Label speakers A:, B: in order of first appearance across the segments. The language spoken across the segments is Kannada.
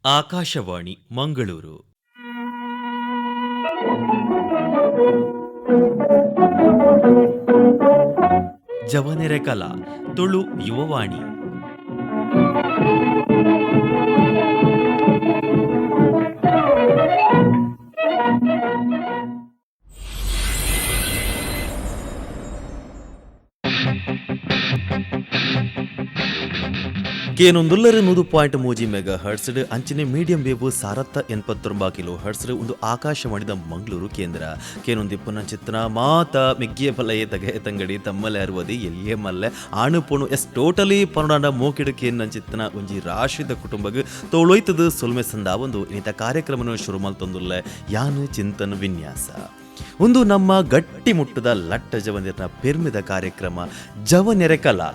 A: ಆಕಾಶವಾಣಿ ಮಂಗಳೂರು. ಜವನೆರೆ ಕಲಾ ತುಳು ಯುವವಾಣಿ. ಕೇನೊಂದುಲ್ಲರ 100.3 ಮೆಗಾ ಹರ್ಟ್ಸ್ ಅಂಚಿನ ಮೀಡಿಯಂ ವೇವ್ 789 ಕಿಲೋ ಹರ್ಟ್ಸ್ ಒಂದು ಆಕಾಶವಾಣಿದ ಮಂಗಳೂರು ಕೇಂದ್ರ. ಕೇನೊಂದಿಪ್ಪನ ಚಿತ್ರ ಮಾತ ಮಿಗ್ಗಿಯ ಫಲಯೇ ತಗೆ ತಂಗಡಿ ತಮ್ಮಲೆ ಅರುವದಿ ಎಲ್ಲಿಯೇ ಮಲ್ಲೆ ಆಣುಪೋಣು ಎಸ್ ಟೋಟಲಿ ಪನ್ನೊಂಡ ಮೋಕಿಡು ಕೇನ್ನ ಚಿತ್ತನ ಒಂಜಿ ರಾಶಿದ ಕುಟುಂಬಗ್ ತೋಳೋಯ್ತದ ಸೊಲ್ಮೆ ಸಂದ ಒಂದು ಇನಿತ ಕಾರ್ಯಕ್ರಮನ ಶುರು ಮಲ್ತೊಂದುಲ್ಲೆ ಯಾನು ಚಿಂತನ ವಿನ್ಯಾಸ. ಒಂದು ನಮ್ಮ ಗಟ್ಟಿ ಮುಟ್ಟದ ಲಟ್ಟ ಜವನಿರ್ನ ಪೆರ್ಮಿದ ಕಾರ್ಯಕ್ರಮ ಜವನೆರೆ ಕಲಾ.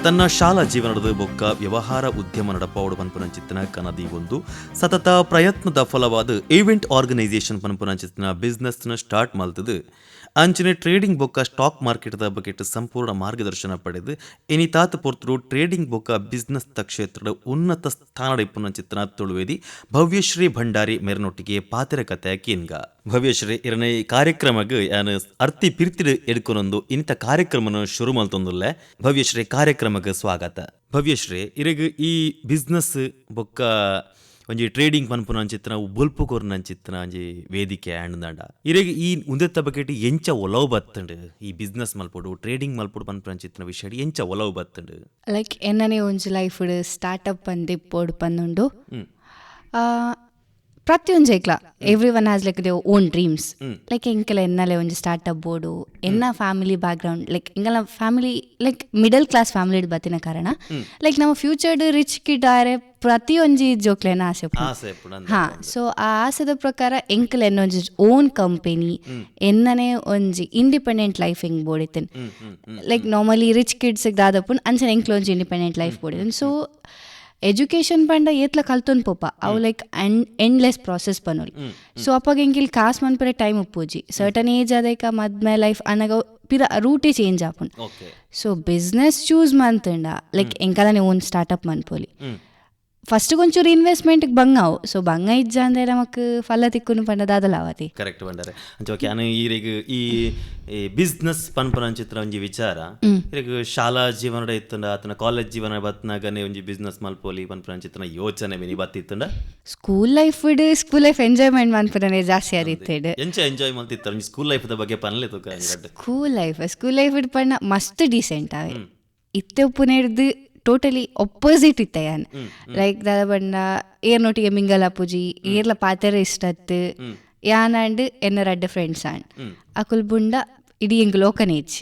A: ತನ್ನ ಶಾಲಾ ಜೀವನದ ಬೊಕ್ಕ ವ್ಯವಹಾರ ಉದ್ಯಮ ನಡಪಾವಡು ಪನ್ಪುನ ಚಿತ್ತನ ಕನದಿ ಒಂದು ಸತತ ಪ್ರಯತ್ನದ ಫಲವಾದ ಈವೆಂಟ್ ಆರ್ಗನೈಸೇಷನ್ ಪನ್ಪುನ ಚಿತ್ತನ ಬಿಸ್ನೆಸ್ನ ಸ್ಟಾರ್ಟ್ ಮಲ್ತದು. ಅಂಚನೆ ಟ್ರೇಡಿಂಗ್ ಬೊಕ್ಕ ಸ್ಟಾಕ್ ಮಾರ್ಕೆಟ್ದ ಬಗೆಟ್ ಸಂಪೂರ್ಣ ಮಾರ್ಗದರ್ಶನ ಪಡೆದು ಎನಿತಾತ ಪೊರ್ತರು ಟ್ರೇಡಿಂಗ್ ಬೊಕ್ಕ ಬಿಸ್ನೆಸ್ ತ ಕ್ಷೇತ್ರದ ಉನ್ನತ ಸ್ಥಾನ ಇಪ್ಪುನ ಚಿತ್ತನ ತುಳುವೇದಿ ಭವ್ಯಶ್ರೀ ಭಂಡಾರಿ ಮೇರನೊಟ್ಟಿಗೆ ಪಾತೆರ ಕತೆ ಕೇನ್ಗ. ಭವ್ಯಶ್ರೀ ಇರನೇ ಕಾರ್ಯಕ್ರಮಗ್ ಯಾನು ಅರ್ತಿ ಪಿರ್ತಿಡ್ ಎಡ್ಕೊನೊಂದು ಇನಿತ ಕಾರ್ಯಕ್ರಮನ ಶುರು ಮಲ್ತೊಂದುಲ್ಲೆ. ಭವ್ಯಶ್ರೀ ಕಾರ್ಯಕ್ರಮಗ್ ಸ್ವಾಗತ. ಭವ್ಯಶ್ರೀ ಇರಗ್ ಈ ಬಿಸ್ನೆಸ್ ಬೊಕ್ಕ ಒಂಜಿ ಟ್ರೇಡಿಂಗ್ ಪನ್ಪುನ ಚಿತ್ರ ಬೊಲ್ಪು ಕೊರ್ನ ಚಿತ್ರ ಒಂಜಿ ವೇದಿಕೆ ಆಂಡ್ದಾಂಡ ಇರೆಗ್ ಈ ಉಂದೆತ್ತ ಬಕೆಟ್ ಎಂಚ ಒಲವು ಬತ್ತಂಡು ಈ ಬಿಸ್ನೆಸ್ ಮಲ್ಪೊಡು ಟ್ರೇಡಿಂಗ್ ಮಲ್ಪೊಡು ಪನ್ಪುನ ಚಿತ್ರ ವಿಷಯ ಎಂಚ ಒಲವು ಬತ್ತಂಡು
B: ಲೈಕ್ ಎನ್ನನೆ ಒಂಜಿ ಲೈಫ್ ಸ್ಟಾರ್ಟ್ಅಪ್ ಅಂದಿಪ್ಪೋಡು ಪನ್ನುಂಡು ಪ್ರತಿಯೊಂಜೈಕ್ಲ every one has like their own dreams. Like ಎಂಕಲ ಎನ್ನಲೆ ಒಂಜಿ ಸ್ಟಾರ್ಟ್ಅಪ್ ಬೋಡು ಎನ್ನ ಫ್ಯಾಮಿಲಿ ಬ್ಯಾಕ್ಗ್ರೌಂಡ್ ಲೈಕ್ ಎಂಗಲ family like middle class family ಬತ್ತಿನ ಕಾರಣ ಲೈಕ್ ನಮ್ಮ ಫ್ಯೂಚರ್ಡ್ ರಿಚ್ ಕಿಡ್ ಆರೆ ಪ್ರತಿಯೊಂಜಿ ಜೋಕ್ಲೆನ ಆಸೆ ಹಾ. ಸೊ ಆ ಆಸೆದ ಪ್ರಕಾರ ಎಂಕಲ ಎನ್ನೊಂಜಿ ಓನ್ ಕಂಪೆನಿ ಎನ್ನನೆ ಒಂಜಿ ಇಂಡಿಪೆಂಡೆಂಟ್ ಲೈಫ್ ಹೆಂಗ್ ಬೋಡಿತ್ತೇನೆ. ಲೈಕ್ ನಾರ್ಮಲಿ ರಿಚ್ ಕಿಡ್ಸ್ ದಾದಪ್ಪು ಅಂಚನೆ ಎಂಕ್ಲ ಒಂಜಿ ಇಂಡಿಪೆಂಡೆಂಟ್ ಲೈಫ್ ಬೋಡಿದ್ದೇನೆ. ಸೊ ಎಜುಕೇಷನ್ ಪಂಡ ಏತ್ಲ ಕಲ್ತೊಂದು ಪೋಪ ಅವು ಲೈಕ್ ಎಂಡ್ಲೆಸ್ ಪ್ರಾಸೆಸ್ ಪನೋಲಿ. ಸೊ ಅಪ್ಪಾಗ ಎಂಕಿಲ್ ಕಾಸ್ ಮನ್ಪರೆ ಟೈಮ್ ಉಪ್ಪುಜಿ ಸರ್ಟನ್ ಏಜ್ ಆದೈಕ ಮದ್ಮೆ ಲೈಫ್ ಅನ್ನಗ ಪಿರ ರೂಟೇ ಚೇಂಜ್ ಆಪುಂಡು. ಸೊ ಬಿಸ್ನೆಸ್ ಚೂಸ್ ಮಂತಂಡ ಲೈಕ್ ಎಂಕಲನೆ ಓನ್ ಸ್ಟಾರ್ಟ್ಅಪ್ ಮನ್ಪೋಲಿ. ಫಸ್ಟ್ ಒಂಚೂರು ಇನ್ವೆಸ್ಟ್ಮೆಂಟ್ ಬಂಗಾವು. ಸೊ ಬಂಗ ಇಜ್ಜ ಅಂದ್ರೆ ನಮಕ್ ಫಲ ತಿಕ್ಕುನು ಪಂಡ ದಾದಲಾವತಿ
A: ಕರೆಕ್ಟ್ ಬಂದರೆ ಅಂಚೋಕೆ ನಾನು ಈರೆಗ್ ಈ ಬಿಸ್ನೆಸ್ ಪನ್ಪನ ಚಿತ್ರ ಒಂಜಿ ವಿಚಾರ ಇರೆಗ್ ಶಾಲಾ ಜೀವನ ಇತ್ತಂಡ ಆತನ ಕಾಲೇಜ್ ಜೀವನ ಬತ್ನಾಗನೆ ಒಂಜಿ ಬಿಸ್ನೆಸ್ ಮಲ್ಪೋಲಿ ಪನ್ಪನ ಚಿತ್ರ ಯೋಚನೆ ವಿನಿ ಬತ್ತಿತ್ತಂಡ
B: ಸ್ಕೂಲ್ ಲೈಫ್ ಎಂಜಾಯ್ಮೆಂಟ್ ಮನ್ಪುರನೆ ಜಾಸ್ತಿ ಆದಿತ್ತೇಡ್
A: ಎಂಚ ಎಂಜಾಯ್ ಮಲ್ತಿತ್ತ ಸ್ಕೂಲ್ ಲೈಫ್ ದ ಬಗ್ಗೆ ಪನ್ಲೆ ತುಕ
B: ಸ್ಕೂಲ್ ಲೈಫ್ ಪಂಡ ಮಸ್ತ್ ಡೀಸೆಂಟ್ ಆವೆ ಇತ್ತೆ ಉಪ್ಪುನೇರ್ದು ಟೋಟಲಿ ಒಪ್ಪೋಸಿಟ್ ಇತ್ತ ಯಾನ್ ಲೈಕ್ ದಾದ ಪಂಡ ಏರ್ನೊಟ್ಟಿಗೆ ಮಿಂಗಲ್ ಅಪ್ಪುಜಿ ಏರ್ಲ ಪಾತೆರ ಇಷ್ಟತ್ತು ಯಾನ್ ಆಂಡ್ ಎನ್ನ ರಡ್ಡ ಫ್ರೆಂಡ್ಸ್ ಆಂಡ್ ಅಕುಲ್ ಬುಂಡ ಇಡೀ ಎಂಕ್ ಲೋಕನೇಜ್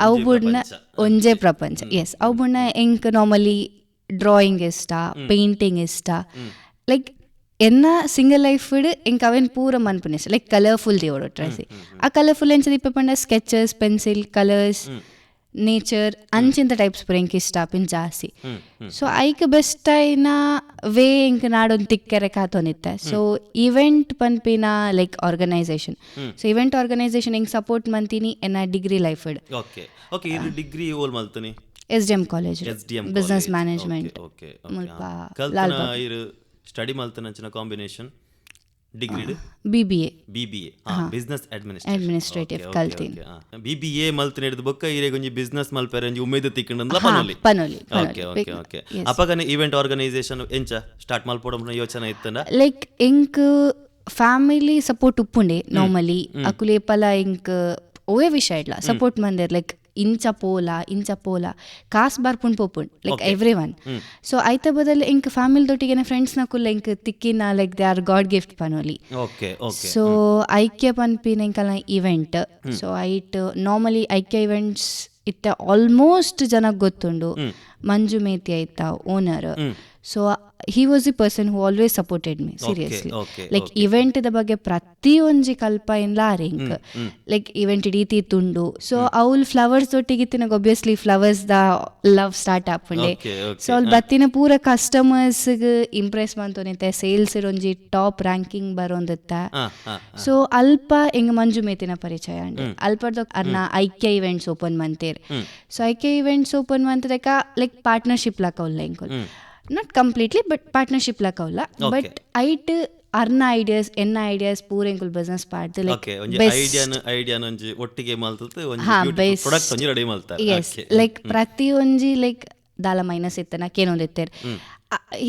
B: ಅವು ಬುಡ್ನ ಒಂಜೇ ಪ್ರಪಂಚ. ಎಸ್ ಅವು ಬುಡ್ನ ಎಂಕ್ ನಾರ್ಮಲಿ ಡ್ರಾಯಿಂಗ್ ಇಷ್ಟ, ಪೇಂಟಿಂಗ್ ಇಷ್ಟ. ಲೈಕ್ ಎನ್ನ ಸಿಂಗಲ್ ಲೈಫ್ ಎಂಕ್ ಅವೇನ್ ಪೂರ ಮನ್ಪುನ ಇಷ್ಟ. ಲೈಕ್ ಕಲರ್ಫುಲ್ ದೇವಡು ಟ್ರೈಸಿ ಆ ಕಲರ್ಫುಲ್ ಎಂಚ ದಿಪ್ಪ ಪಂಡ ಸ್ಕೆಚಸ್, ಪೆನ್ಸಿಲ್, ಕಲರ್ಸ್, ನೇಚರ್ ಅಂಚಿಂತ ಟೈಪ್ಸ್ ಪೂರ ಎಂಕ್ ಇಷ್ಟ ಪಿನ್ ಜಾಸ್ತಿ. ಸೊ ಐಕ್ ಬೆಸ್ಟ್ ಐನ ವೇ ಎಂಕ್ ನಾಡೊಂದು ತಿಕ್ಕೆರೆ ಕಾತೊಂದಿತ್ತೆ. ಸೊ ಇವೆಂಟ್ ಪನ್ಪಿನ like organisation. So event organisation ಎಂಕ್ ಸಪೋರ್ಟ್ ಮಂತೀನಿ ಎನ್ನ ಡಿಗ್ರಿ ಲೈಫ್
A: ಡಿಗ್ರಿ ಓಲ್ ಮಲ್ತನಿ
B: SDM college business management
A: study ಮಲ್ತನ combination degree
B: BBA
A: business
B: administrative ಕಲ್ತೀನಿ.
A: BBA ಮಲ್ತನ ಹಿಡಿದು ಬೊಕ್ಕ ಇರೆಗ್ ಒಂಜಿ ಬಿಸ್ನೆಸ್ ಮಲ್ಪೆರೆ ಒಂಜಿ ಉಮೇದು ತಿಕ್ಕಂಡಂದ
B: ಪನೋಲಿ.
A: ಓಕೆ ಅಪಗನೆ ಈವೆಂಟ್ ಆರ್ಗನೈಸೇಷನ್ ಎಂಚ ಸ್ಟಾರ್ಟ್ ಮಲ್ಪೊಡ ಯೋಚನೆ ಇತ್ತಂಡ ಲೈಕ್
B: ಎಂಕ್ ಫ್ಯಾಮಿಲಿ ಸಪೋರ್ಟ್ ಉಪ್ಪುಂಡೆ ನಾರ್ಮಲಿ ಅಕುಲೆ ಪಲ ಎಂಕ್ ಓವೇ ವಿಷಯ ಇಡ್ಲ ಸಪೋರ್ಟ್ ಮಂದಿರ್ ಲೈಕ್ ಇಂಚ ಪೋಲ ಕಾಸ್ ಬರ್ಪುಂಡ್ ಪೋಪುಂಡ್ ಲೈಕ್ ಎವ್ರಿ ಒನ್. ಸೊ ಐತ ಬದಲ್ ಎಂಕ್ ಫ್ಯಾಮಿಲಿ ದೊಟ್ಟಿಗೆ ಫ್ರೆಂಡ್ಸ್ ನ ಕುಲ್ಲ ಎಂಕ್ ತಿಕ್ಕಿನ like they are god gift ಪನೋಲಿ. ಸೊ ಐಕ್ಯ ಪನ್ಪಿನ ಎಂಕಲ ಇವೆಂಟ್. ಸೊ ಐಟ್ ನಾರ್ಮಲಿ ಐಕ್ಯ ಇವೆಂಟ್ಸ್ ಇತ್ತ ಆಲ್ಮೋಸ್ಟ್ ಜನಕ್ಕೆ ಗೊತ್ತುಂಡು. ಮಂಜು ಮೇತಿ ಆಯ್ತಾ owner. So he was the person who always supported me seriously.
A: okay,
B: like event ದ ಬಗ್ಗೆ ಪ್ರತಿ ಒಂಜಿ ಕಲ್ಪ ಇನ್ಲ ರಿಂಕ್ ಲೈಕ್ ಇವೆಂಟ್ ಇಡೀತಿ ತುಂಡು. ಸೊ ಅವ್ಲು ಫ್ಲವರ್ಸ್ ಒಟ್ಟಿಗೆ ತಿನ್ನಗ ಒಬ್ವಿಯಸ್ಲಿ ಫ್ಲವರ್ಸ್ ದ ಲವ್ ಸ್ಟಾರ್ಟ್ ಆಪುಂಡೆ. ಸೊ ಅವ್ಲು ಬತ್ತಿನ ಪೂರ ಕಸ್ಟಮರ್ಸ್ಗೆ ಇಂಪ್ರೆಸ್ ಮಂತೊನಿತ್ತೆ, ಸೇಲ್ಸ್ ಒಂಜಿ ಟಾಪ್ ರ್ಯಾಂಕಿಂಗ್ ಬರೋಂದಿತ್ತ. ಸೊ ಅಲ್ಪ ಎಂಗ್ ಮಂಜು ಮೇತಿನ ಪರಿಚಯ ಅಂಡೆ ಅಲ್ಪದ ಅರ್ನ ಐಕ್ಯ ಇವೆಂಟ್ಸ್ ಓಪನ್ ಮಂತೇರ್. ಸೊ ಐಕ್ಯ ಇವೆಂಟ್ಸ್ ಓಪನ್ ಮಂತದಕ ಲೈಕ್ ಪಾರ್ಟ್ನರ್ಶಿಪ್ ಲಾಕ ಉಲ್ಲ ಎಂಕುಲ್, ನಾಟ್ ಕಂಪ್ಲೀಟ್ಲಿ ಬಟ್ ಪಾರ್ಟ್ನರ್ಶಿಪ್ ಲಾಕ ಉಲ್ಲ. ಬಟ್ ಐಟ್ ಅರ್ನ ಐಡಿಯಾಸ್ ಎನ್ನ ಐಡಿಯಾಸ್ ಪೂರ ಎಂಕುಲ್ ಬಿಸ್ನೆಸ್ ಪಾಡ್ದು ಲೈಕ್
A: ಒಟ್ಟಿಗೆ
B: ಎಸ್ ಲೈಕ್ ಪ್ರತಿ ಒಂಜಿ ಲೈಕ್ ದಾಲ ಮೈನಸ್ ಇತ್ತನ ಕೇನೊಂದಿತ್ತೇರ್.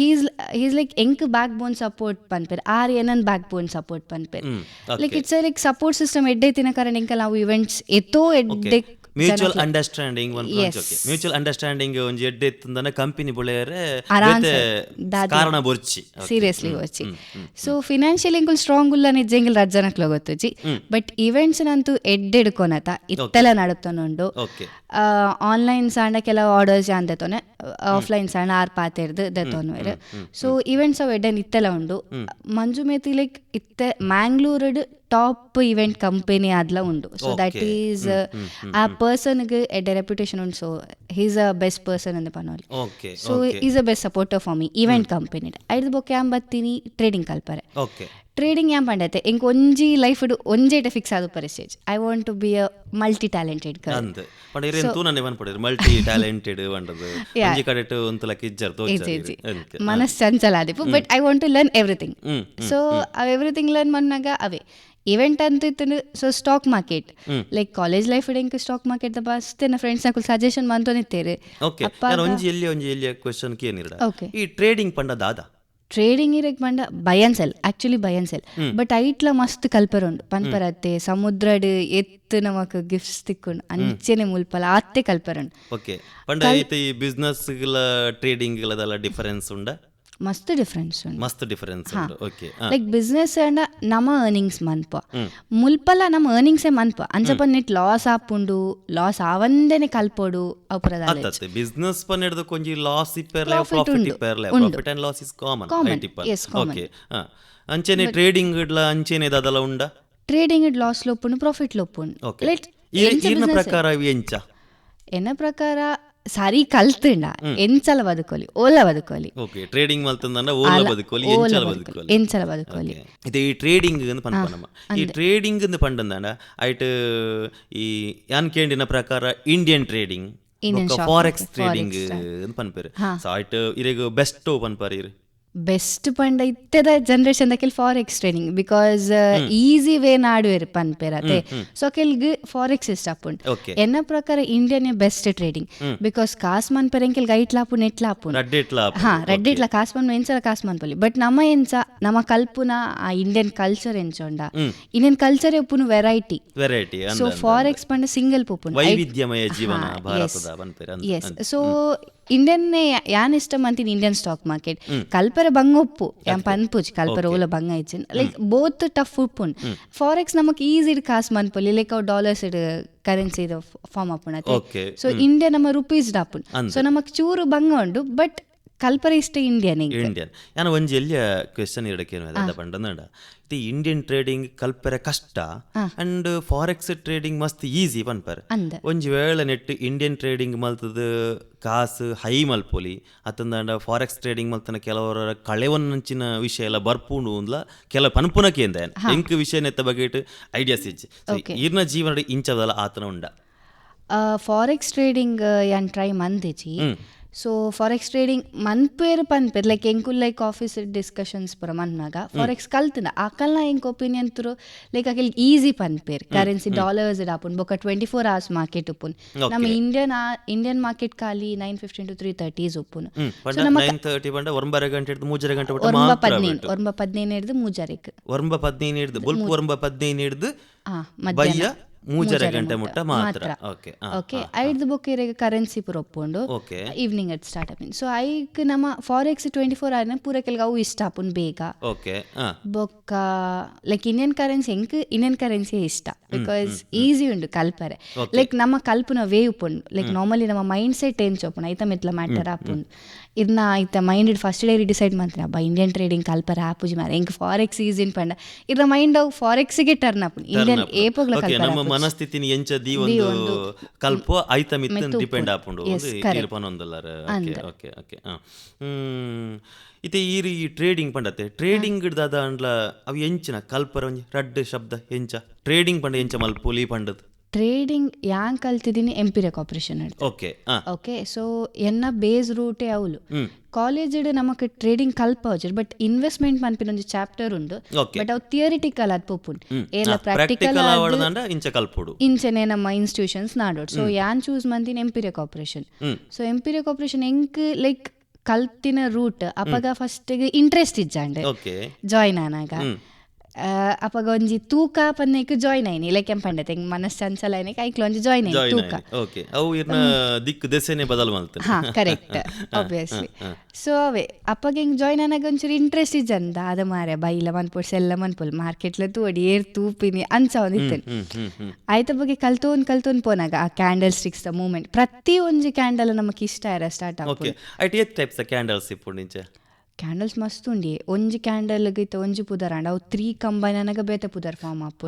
B: ಹೀಸ್ ಲೈಕ್ ಎಂಕ್ ಬ್ಯಾಕ್ ಬೋನ್ ಸಪೋರ್ಟ್ ಪನ್ಪೇರ್ ಆರ್ ಏನನ್ ಬ್ಯಾಕ್ ಬೋನ್ ಸಪೋರ್ಟ್ ಪನ್ಪೇರ್. Like it's like support system ಎಡ್ಡೆ ತಿನ್ನ ಕಾರಣ ಎಂಕ ನಾವು ಇವೆಂಟ್ಸ್ ಎತ್ತೋ ಎಡ್ಡೆ
A: ಮ್ಯೂಚುವಲ್ ಅಂಡರ್ಸ್ಟ್ಯಾಂಡಿಂಗ್ ಮ್ಯೂಚುವಲ್ ಅಂಡರ್ಸ್ಟ್ಯಾಂಡಿಂಗ್ ಒಂಜಿ ಎಡ್ಡೆ ಇತ್ತಂದನ ಕಂಪನಿ ಬುಳೆಯರೆ ಕಾರಣ ಬೊರ್ಚಿ
B: ಸೀರಿಯಸ್ಲಿ ಬೊರ್ಚಿ. ಸೊ ಫಿನಾನ್ಷಿಯಲಿ ಎಂಕುಲ್ ಸ್ಟ್ರಾಂಗ್ ಉಲ್ಲ ನಿಜಂಗಿಲ್ ರಜ್ಜನಕ್ಲ ಗೊತ್ತುಜಿ. ಬಟ್ ಇವೆಂಟ್ಸ್ ನಂತೂ ಎಡ್ಡೆ ಹಿಡ್ಕೊನತ ಇತ್ತೆಲ್ಲ ನಡುತ್ತೊಂಡು. ಆನ್ಲೈನ್ ಸಾಂಡ ಕೆಲವು ಆರ್ಡರ್ಸ್ ಯಾನ್ ದೆತೊನೆ, ಆಫ್ಲೈನ್ ಸಾಂಡ ಆರ್ ಪಾತೆರ್ದು ದೆತೊನ್ವೇರ್. ಸೊ ಇವೆಂಟ್ಸ್ ಅವು ಎಡ್ಡೆ ಇತ್ತೆಲ್ಲ ಉಂಡು. ಮಂಜು ಮೇತಿ ಲೈಕ್ ಇತ್ತೆ ಮ್ಯಾಂಗ್ಳೂರ್ಡ್ ಟಾಪ್ ಇವೆಂಟ್ ಕಂಪನಿ ಆದ್ಲ ಉಂಡು. ಸೊ ದಟ್ ಈಸ್ ಆ ಪರ್ಸನ್ಗೆ ಎಡ್ಡೆ ರೆಪ್ಯುಟೇಷನ್ ಉಂಡು. So he's a best person ಅಂದ್ ಪನೋಲಿ. So is a best supporter for me event company. ಐದು ಬೊಕ್ಕ ಯಾನ್ ಬತ್ತೀನಿ ಟ್ರೇಡಿಂಗ್ ಕಲ್ಪರೆ. ಟ್ರೇಡಿಂಗ್ ಯಾನ್ ಪಂಡತೆ ಎಂಕ್ ಒಂಜಿ ಲೈಫ್ ಒಂಜೇಟ ಫಿಕ್ಸ್ ಆದ ಪರಿಸ್ಥಿತಿ. I want to be a multi talented girl. ಮನಸ್ ಚಂಚಲ ಆದಿಪ್ಪು but I want to learn everything. So everything learn ಮನ್ನಾಗ ಅವೇ ಇವೆಂಟ್ ಅಂತ ಇತ್ತು. So stock market like college life ಇಡಂಕ ಸ್ಟಾಕ್ ಮಾರ್ಕೆಟ್ ದ ಬಸ್ ಫ್ರೆಂಡ್ಸ್ ನಾಕು ಸಜೆಷನ್ ಮಂತೊನಿತ್ತೇರೆ.
A: ಈ ಟ್ರೇಡಿಂಗ್ ಪಂಡ ದಾದ
B: ಟ್ರೇಡಿಂಗ್ ಇರಕ್ ಬಂಡ buy and sell, actually buy and sell. But ಐಟ್ಲ ಮಸ್ತ್ ಕಲ್ಪರುಂಡು ಪನ್ಪರತ್ತೆ ಸಮುದ್ರಡ್ ಎತ್ತು ನಮಕ್ ಗಿಫ್ಟ್ಸ್ ತಿಕ್ಕೊಂಡು ಅಂಚೆನೆ ಮುಲ್ಪಲ ಆತ್ತೆ ಕಲ್ಪರುಂಡು.
A: ಓಕೆ ಪಂಡ ಐತೆ ಈ ಬಿಸ್ನೆಸ್ ಟ್ರೇಡಿಂಗ್ ಡಿಫರೆನ್ಸ್ ಉಂಡ?
B: ಮಸ್ತ್ ಡಿಫರೆನ್ಸ್ ಉಂಡು,
A: ಮಸ್ತ್ ಡಿಫರೆನ್ಸ್ ಉಂಡು. ಓಕೆ
B: ಲೈಕ್ ಬಿಸ್ನೆಸ್ ಅಂಡ ನಮ ಅರ್ನಿಂಗ್ಸ್ ಮನ್ಪ ಮುಲ್ಪಲ ನಮ ಅರ್ನಿಂಗ್ಸೇ ಮನ್ಪ ಅಂಚಪ್ಪ ನೆಟ್ ಲಾಸ್ ಆಪುಂಡು, ಲಾಸ್ ಆವಂದೇನೆ ಕಲ್ಪೋಡು ಅಪುರದ
A: ಬಿಸ್ನೆಸ್ ಪನ್ನೆಡ್ದು ಕೊಂಜಿ ಲಾಸ್ ಇಪ್ಪೆರ್ಲೆ ಪ್ರಾಫಿಟ್ ಇಪ್ಪೆರ್ಲೆ profit and loss is common ಐಟಿಪ. ಓಕೆ ಅಂಚೆನೆ ಟ್ರೇಡಿಂಗ್ ಇಡ್ಲ ಅಂಚೆನೆ ಅದಲ್ಲ ಉಂಡ?
B: ಟ್ರೇಡಿಂಗ್ ಇಡ್ ಲಾಸ್ ಲೊಪ್ಪುಂಡು ಪ್ರಾಫಿಟ್ ಲೊಪ್ಪುಂಡು.
A: ಲೈಕ್ ಈರ್ನ ಪ್ರಕಾರ ಎಂಚ
B: ಎನ್ನ ಪ್ರಕಾರ ಸಾರಿ ಕಲ್ತಂಡ ಎಂಚಲ ಬದುಕೋಲಿ ಓಲ ಬದುಕೋಲಿ.
A: ಓಕೆ ಟ್ರೇಡಿಂಗ್ ಮಲ್ತಂದ ಓಲ ಬದುಕೋಲಿ ಎಂಚಲ ಬದುಕೋಲಿ
B: ಎಂಚಲ ಬದುಕೋಲಿ.
A: ಇದು ಈ ಟ್ರೇಡಿಂಗ್ ಅಂದ್ ಪನ್ಪನಮ್ಮ. ಈ ಟ್ರೇಡಿಂಗ್ ಅಂದ್ ಪಂಡಂದಾಂಡ ಐಟ್ ಈ ಯಾನ್ ಕೇಂಡಿನ ಪ್ರಕಾರ ಇಂಡಿಯನ್ ಟ್ರೇಡಿಂಗ್ ಫಾರೆಕ್ಸ್ ಟ್ರೇಡಿಂಗ್ ಅಂದ್ ಪನ್ಪೇರು. ಸೊ ಐಟ್ ಇರೆಗ್ ಬೆಸ್ಟ್ ಪನ್ಪಾರಿ
B: ಬೆಸ್ಟ್ ಪಂಡ ಇತ್ತೆದ ಜನರೇಷನ್ ದಕ್ಕೆಲ್ forex trading because easy way ನಾಡುವೆರ್ ಪನ್ಪೇರತೆ. ಸೊ ಕೆಲ್ಗ್ ಫಾರೆಕ್ಸ್ ಇಷ್ಟ ಆಪುಂಡು. ಎನ್ನ ಪ್ರಕಾರ ಇಂಡಿಯನ್ ಬೆಸ್ಟ್ ಟ್ರೇಡಿಂಗ್ ಬಿಕಾಸ್ ಕಾಸ್ ಮನ್ಪೇರ್ ಎಂಕೆಲ್ ಗೈಟ್ ಲಾಪು ನೆಟ್ ಲಾಪುಂಡು. ರೆಡ್ ಇಟ್ಲ ಕಾಸ್ ಮನ್ ಎಂಚಲ ಕಾಸ್ ಮನ್ಪೊಲಿ. ಬಟ್ ನಮ್ಮ ಎಂಚ ನಮ್ಮ ಕಲ್ಪುನ ಆ ಇಂಡಿಯನ್ ಕಲ್ಚರ್ ಎಂಚೋಂಡ ಇಂಡಿಯನ್ ಕಲ್ಚರ್ ಎಪ್ಪುನು ವೆರೈಟಿ. ಸೊ ಫಾರೆಕ್ಸ್ ಪಂಡ ಸಿಂಗಲ್ ಪೋಪುಂಡು
A: ವೈವಿಧ್ಯಮಯ ಜೀವನ ಭಾರತದ ಪನ್ಪೇರ.
B: ಎಸ್ ಸೊ ಇಂಡಿಯನ್ ಯಾನ್ ಇಷ್ಟ ಮಂತಿನ ಇಂಡಿಯನ್ ಸ್ಟಾಕ್ ಮಾರ್ಕೆಟ್ ಕಲ್ಪರ ಬಂಗ ಉಪ್ಪು ಯಾನ್ ಪನ್ಪುಜ್ ಕಲ್ಪರ ಓಲ ಬಂಗ ಇಚ್ಚಿನ ಲೈಕ್ ಬೋತ್ ಟಫ್ ಉಪ್ಪುಂಡು. ಫಾರೆಕ್ಸ್ ನಮಕ್ ಈಸಿ ಇಡ್ ಕಾಸ್ ಮನ್ಪೊಲಿ ಲೈಕ್ ಅವ್ ಡಾಲರ್ಸ್ ಇಡ್ ಕರೆನ್ಸಿ ಇದು ಫಾರ್ಮ್ ಆಪುಂಡು. ಸೊ ಇಂಡಿಯಾ ನಮ್ಮ ರುಪೀಸ್ ಆಪುಂಡು. ಸೊ ನಮಕ್ ಚೂರು ಬಂಗ ಉಂಡು ಬಟ್ ಕಲ್ಪರ ಇಷ್ಟ ಇಂಡಿಯನ್
A: ಇಂಡಿಯನ್. ಯಾನ ಒಂಜಿ ಎಲ್ಲಿಯ ಕ್ವೆಶ್ಚನ್ ಇಡಕೇನು ಪಂಡಂದ ದಿ ಇಂಡಿಯನ್ ಟ್ರೇಡಿಂಗ್ ಕಲ್ಪರೆ ಕಷ್ಟ ಅಂಡ್ ಫಾರೆಕ್ಸ್ ಟ್ರೇಡಿಂಗ್ ಮಸ್ತ್ ಈಸಿ ಪನ್ಪರ್. ಒಂಜಿ ವೇಳೆ ನೆಟ್ ಇಂಡಿಯನ್ ಟ್ರೇಡಿಂಗ್ ಮಲ್ತದ ಕಾಸು ಹೈ ಮಲ್ಪೊಲಿ ಅತ್ತಂದ ಫಾರೆಕ್ಸ್ ಟ್ರೇಡಿಂಗ್ ಮಲ್ತನ ಕೆಲವರ ಕಳೆವನ್ನಂಚಿನ ವಿಷಯ ಎಲ್ಲ ಬರ್ಪುಂಡು ಅಂದ್ಲ ಕೆಲ ಪನ್ಪುನಕ್ಕೆ ಎಂದ ಎಂಕ್ ವಿಷಯ ನೆತ್ತ ಬಗೆಟ್ ಐಡಿಯಾಸ್ ಇಜ್ಜಿ ಈರ್ನ ಜೀವನ ಇಂಚದಲ್ಲ ಆತನ ಉಂಡ.
B: ಫಾರೆಕ್ಸ್ ಟ್ರೇಡಿಂಗ್ ಯಾನ್ ಟ್ರೈ ಮಂದಿಜಿ. ಸೊ ಫಾರೆಕ್ಸ್ ಟ್ರೇಡಿಂಗ್ ಮನ್ಪೇರು ಪನ್ಪೇರು ಲೈಕ್ ಎಂಕುಲ್ ಲೈಕ್ ಆಫೀಸ್ ಡಿಸ್ಕಷನ್ಸ್ ಪುರ ಮನ್ನಾಗ ಫಾರೆಕ್ಸ್ ಕಲ್ತನ ಅಕಲ್ನ ಎಂಕ್ ಒಪಿನಿಯನ್ ತುರು ಲೈಕ್ ಅಕಲ್ ಈಸಿ ಪನ್ಪೇರು ಕರೆನ್ಸಿ ಡಾಲರ್ಸ್ ಇಡಾಪುನ್ ಬೊಕ್ಕ 24 hours ಮಾರ್ಕೆಟ್ ಉಪ್ಪುನ್. ನಮ್ಮ ಇಂಡಿಯನ್ ಮಾರ್ಕೆಟ್ ಖಾಲಿ 9:15 to 3:30 ಉಪ್ಪುನ್.
A: ಸೊ ನಮ್ಮ 9:30 ಬಂಡ 9 ಗಂಟೆ ಹಿಡಿದು 3 ಗಂಟೆ ಬಿಟ್ಟು ಮಾತ್ರ
B: 15 ಹಿಡಿದು 3
A: 15 ಹಿಡಿದು ಬುಲ್ಪು 15 ಹಿಡಿದು ಬಯ್ಯ 3 ಗಂಟೆ ಮುಟ್ಟ ಮಾತ್ರ.
B: ಓಕೆ ಐದು ಬೊಕ್ಕ ಇರೆಗ ಕರೆನ್ಸಿ ಪೂರ ಒಪ್ಪುಂಡು ಈವ್ನಿಂಗ್ ಅಟ್ ಸ್ಟಾರ್ಟ್ ಆಪಿನ್. ಸೊ ಐಕ್ ನಮ್ಮ ಫಾರೆಕ್ಸ್ 24 hours ಪೂರ ಕೆಲ್ಗ ಅವು ಇಷ್ಟ ಆಪುನ್ ಬೇಗ. ಬೊಕ್ಕ ಲೈಕ್ ಇಂಡಿಯನ್ ಕರೆನ್ಸಿ ಎಂಕ್ ಇಂಡಿಯನ್ ಕರೆನ್ಸಿ ಇಷ್ಟ ಬಿಕಾಸ್ ಈಸಿ ಉಂಡು ಕಲ್ಪರೆ. ಲೈಕ್ ನಮ್ಮ ಕಲ್ಪುನ ವೇ ಉಪ್ಪುಂಡು ಲೈಕ್ ನಾರ್ಮಲಿ ನಮ್ಮ ಮೈಂಡ್ ಸೆಟ್ ಏನ್ ಚೊಪ್ಪುಂಡು ಐತ ಮೆತ್ಲ ಮ್ಯಾಟರ್ ಆಪುಂಡು. ಇದನ್ನ ಆಯ್ತಾ ಮೈಂಡ್ ಫಸ್ಟ್ ಡೇ ಡಿಸೈಡ್ ಮಾಡ್ತೀನಿ ಅಬ್ಬ ಇಂಡಿಯನ್ ಟ್ರೇಡಿಂಗ್ ಕಲ್ಪರ ಆಪುಜಿ ಮಾರ ಹೆಂಗೆ ಫಾರೆಕ್ಸ್ ಈಸ್ ಇನ್ ಪಂಡ ಇದ್ರ ಮೈಂಡ್ ಅವು ಫಾರೆಕ್ಸ್ಗೆ ಟರ್ನ್ ಆಪುಂಡು ಇಂಡಿಯನ್ ಏಪೋಗ್ಲ
A: ಓಕೆ ನಮ್ಮ ಮನಸ್ಥಿತಿನಿ ಎಂಚದಿ ಒಂದು ಕಲ್ಪೋ ಐತ ಮಿತ್ತ ಡಿಪೆಂಡ್ ಆಪುಂಡು ಪನೊಂದಲ್ಲರ ಓಕೆ ಓಕೆ ಓಕೆ ಇತ್ತೆ ಈ ಟ್ರೇಡಿಂಗ್ ಪಂಡತೆ ಟ್ರೇಡಿಂಗ್ ದಾದ ಅಂಡ್ಲ ಅವು ಎಂಚಿನ ಕಲ್ಪರ ಒಂಜಿ ರಡ್ಡ್ ಶಬ್ದ ಎಂಚ ಟ್ರೇಡಿಂಗ್ ಪಂಡ ಎಂಚ ಮಲ್ಪೊಲಿ ಪಂಡದ್
B: ಟ್ರೇಡಿಂಗ್ ಯಾಂಗ್ ಕಲ್ತಿದ್ದೀನಿ ಎಂಪಿರಿಯಕ್ ಆಪರೇಷನ್
A: ಓಕೆ
B: ಓಕೆ ಸೊ ಎನ್ನ ಬೇಸ್ ರೂಟೇ ಅವಳು ಕಾಲೇಜ್ ನಮಕ್ ಟ್ರೇಡಿಂಗ್ ಕಲ್ಪ ವಜರ್ ಬಟ್ ಇನ್ವೆಸ್ಟ್ಮೆಂಟ್ ಮನ್ಪಿನ ಒಂದು ಚಾಪ್ಟರ್ ಉಂಡು ಬಟ್ ಅವು ಥಿಯರಿಟಿಕಲ್ ಅದು ಪೋಪುಂಡು ಏಲ ಪ್ರಾಕ್ಟಿಕಲ್
A: ಇಂಚ ಕಲ್ಪುಡು
B: ಇಂಚನೆ ನಮ್ಮ ಇನ್ಸ್ಟಿಟ್ಯೂಷನ್ಸ್ ನಾಡೋಡು ಸೊ ಯಾನ್ ಚೂಸ್ ಮಂದಿನ ಎಂಪಿರಿಯಕ್ ಆಪರೇಷನ್ ಸೊ ಎಂಪಿರಿಯಕ್ ಆಪರೇಷನ್ ಎಂಕ್ ಲೈಕ್ ಕಲ್ತಿನ ರೂಟ್ ಅಪಗ ಫಸ್ಟ್ಗೆ ಇಂಟ್ರೆಸ್ಟ್ ಇಜ್ಜಾಂಡ್ ಜಾಯ್ನ್ ಆನಾಗ ಅಪಗ ಒಂಜಿ ತೂಕ ಪನ್ನೆಕ್ ಜಾಯ್ನ್ ಆಯ್ನಿ ಲೈಕ್ ಎಂಪಂಡೆ ತೆಂಗ್ ಮನಸ್ ಚಂಚಲ ಆಯ್ನಿಕ್ ಐಕ್ಲ ಒಂಜಿ ಜಾಯ್ನ್ ಆಯ್ನಿ ತೂಕ
A: ಓಕೆ ಅವು ಇರ್ನ ದಿಕ್ಕು ದೆಸೆನೆ ಬದಲ್ ಮಲ್ತನೆ
B: ಹಾ ಕರೆಕ್ಟ್ ಆಬ್ವಿಯಸ್ಲಿ ಸೊ ಅವೇ ಅಪ್ಪಗೆ ಹಿಂಗೆ ಜಾಯ್ನ್ ಆನಾಗ ಒಂಚೂರು ಇಂಟ್ರೆಸ್ಟ್ ಇಜ್ಜಂದ ಅದ ಮಾರೆ ಬೈಲ ಮನ್ಪೊಡ್ ಸೆಲ್ಲ ಮನ್ಪೊಲ್ ಮಾರ್ಕೆಟ್ಲ ತೂಡಿ ಏರ್ ತೂಪಿನಿ ಅಂಚ ಒಂದಿತ್ತೇನೆ ಆಯ್ತ ಬಗ್ಗೆ ಕಲ್ತೋನ್ ಪೋನಾಗ ಆ ಕ್ಯಾಂಡಲ್ ಸ್ಟಿಕ್ಸ್ ದ ಮೂಮೆಂಟ್ ಪ್ರತಿ ಒಂಜಿ ಕ್ಯಾಂಡಲ್ ನಮಕ್ ಇಷ್ಟ ಇರ ಸ್ಟಾರ್ಟ್
A: ಓಕೆ ಐಟ್ ಏತ್ ಟೈಪ್ಸ್ ಕ್ಯಾಂಡಲ್ಸ್ ಇಪ್ಪುಂಡು ಇಂಚೆ
B: ಕ್ಯಾಂಡಲ್ಸ್ ಮಸ್ತ್ ಉಂಡಿ ಒಂಜಿ ಕ್ಯಾಂಡಲ್ ಗೈತೆ ಒಂಜಿ ಪುದರ್ ಅಂಡ್ ಅವು 3 ಕಂಬೈನ್ ಅನಾಗ ಬೇತೆ ಪುದರ್ ಫಾರ್ಮ್ ಆಪು